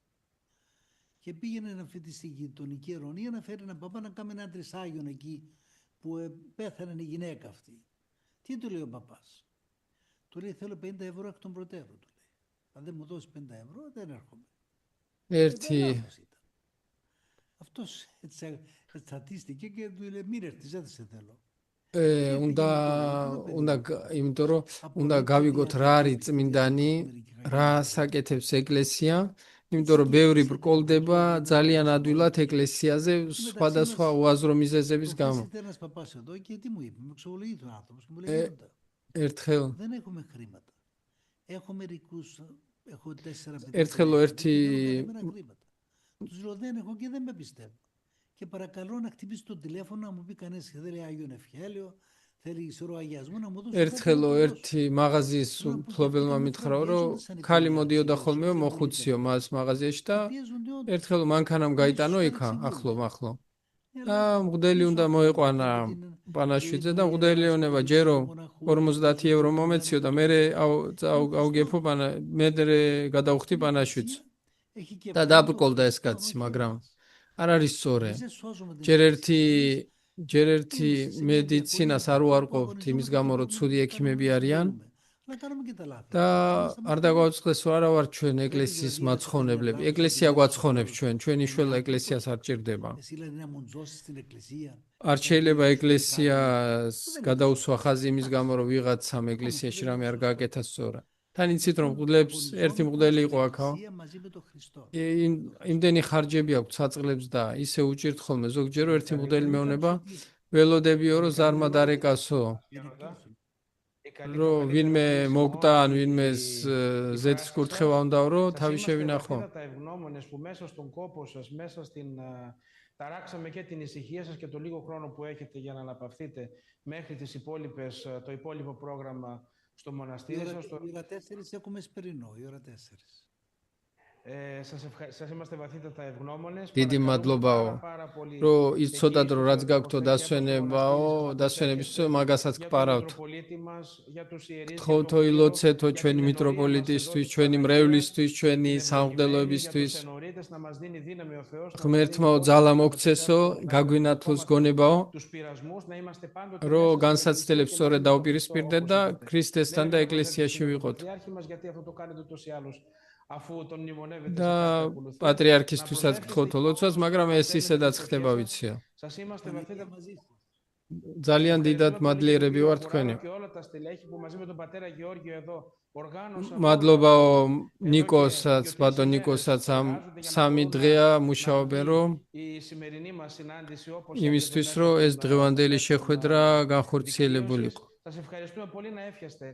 Και πήγαινε να φύγει στη γειτονική αιρωνία να φέρει έναν παπά να κάνει ένα τρισάγιον εκεί που πέθανε η γυναίκα αυτή. Τι του λέει ο παπάς? Του λέει θέλω 50 ευρώ εκ των προτέρων. Του λέει. Αν δεν μου δώσει 50 ευρώ δεν έρχομαι. Αυτός τσατίστηκε και του λέει μην έρθεις, δεν σε θέλω. იმიტომ რომ უნდა გავიგოთ რა არის წმინდანი, რა საკეთებს ეკლესია, იმიტომ რომ ბევრი ბრკოლდება ძალიან ადვილად ეკლესიაზე სხვადასხვა უაზრო მიზეზების გამო. ერთხელ ერთი Και παρακαλώ να χτυπήσει το τηλέφωνο να μου πει κανείς θέλει Άγιον Ευχέλιο, θέλει ισορρό αγιασμό να μου δώσει. ერთხელო ერთი მაღაზიის მფლობელმა მითხრა რომ ქალი მოდიოდა ხოლმე მოხუციო მას მაღაზიაში და ერთხელ მანქანამ გაიტანო იქა ახლო. და მღვდელი უნდა მოეყვანა პანაშვიდზე და მღვდელი ეუბნება ჯერო 50 ევრო მომეციო და მე აუგეფო მე გადავხდი პანაშვიდს. და დაბრკოლდა ეს კაცი, მაგრამ არ არის სწორი. ჯერ ერთი მედიცინას არ უარყოფთ იმის გამო, რომ ცუდი ექიმები არიან და არ დაგვაუწყდეს რომ არა ვარ ჩვენ ეკლესიის მაცხოვნებლები. ეკლესია გვაცხოვნებს ჩვენი შველა ეკლესიას არ ჭირდება. არ შეიძლება ეკლესიას გადაუსვა ხაზი იმის გამო, რომ ვიღაცამ ეკლესიაში რამე არ გააკეთა სწორად. თან იცით რომ ერთი მღვდელი იყო აქაო. იმდენი ხარჯები აქვს საწყლებს და ისე უჭირთ ხოლმე ზოგჯერ ერთი მღვდელი მეუბნება ველოდებიო რომ ზარმა დარეკასო. რომ ვინმე მოკვდა ან ვინმე ზეთის კურთხევა უნდა რომ თავი შევინახო. Τα ευγνώμονες που μέσα στον κόπο σας, μέσα στην... ταράξαμε και την ησυχία σας και το λίγο χρόνο που έχετε για να αναπαυθείτε μέχρι το υπόλοιπο πρόγραμμα στο μοναστήρι σας. Η ώρα 4 έχουμε σπερινό, η ώρα 4. Σας είμαστε βαθύτατα ευγνώμονες. დიდი მადლობაო, რომ იცოდათ რომ რაც გაქვთ დასვენებაო, დასვენებისთვის მაგასაც გპარავთ. გთხოვთო ილოცეთო ჩვენი მიტროპოლიტისთვის, ჩვენი მრევლისთვის, ჩვენი სამღვდელოებისთვის. ღმერთმაო ძალა მოგცესო, გაგვინათლოს გონებაო, რომ განსაცდელებს სწორედ დაუპირისპირდეთ და ქრისტესთან და ეკლესიაში ვიყოთ. და პატრიარქისთვისაც გთხოვთო ლოცვას, მაგრამ ეს ისედაც ხდება ვიცია. ძალიან დიდად მადლიერები ვარ თქვენი. მადლობაო ნიკოსაც, ბატონ ნიკოსაც ამ 3 დღეა მუშაობენ რომ იმისთვის რომ ეს დღევანდელი შეხვედრა განხორციელებულიყო.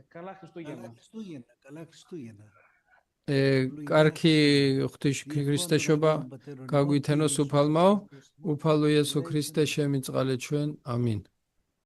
Καλά Χριστούγεννα. კარგი ღვთისმშობლება გაგვითენოს უფალმაო, უფალო იესო ქრისტე შემიწყალე ჩვენ. ამინ.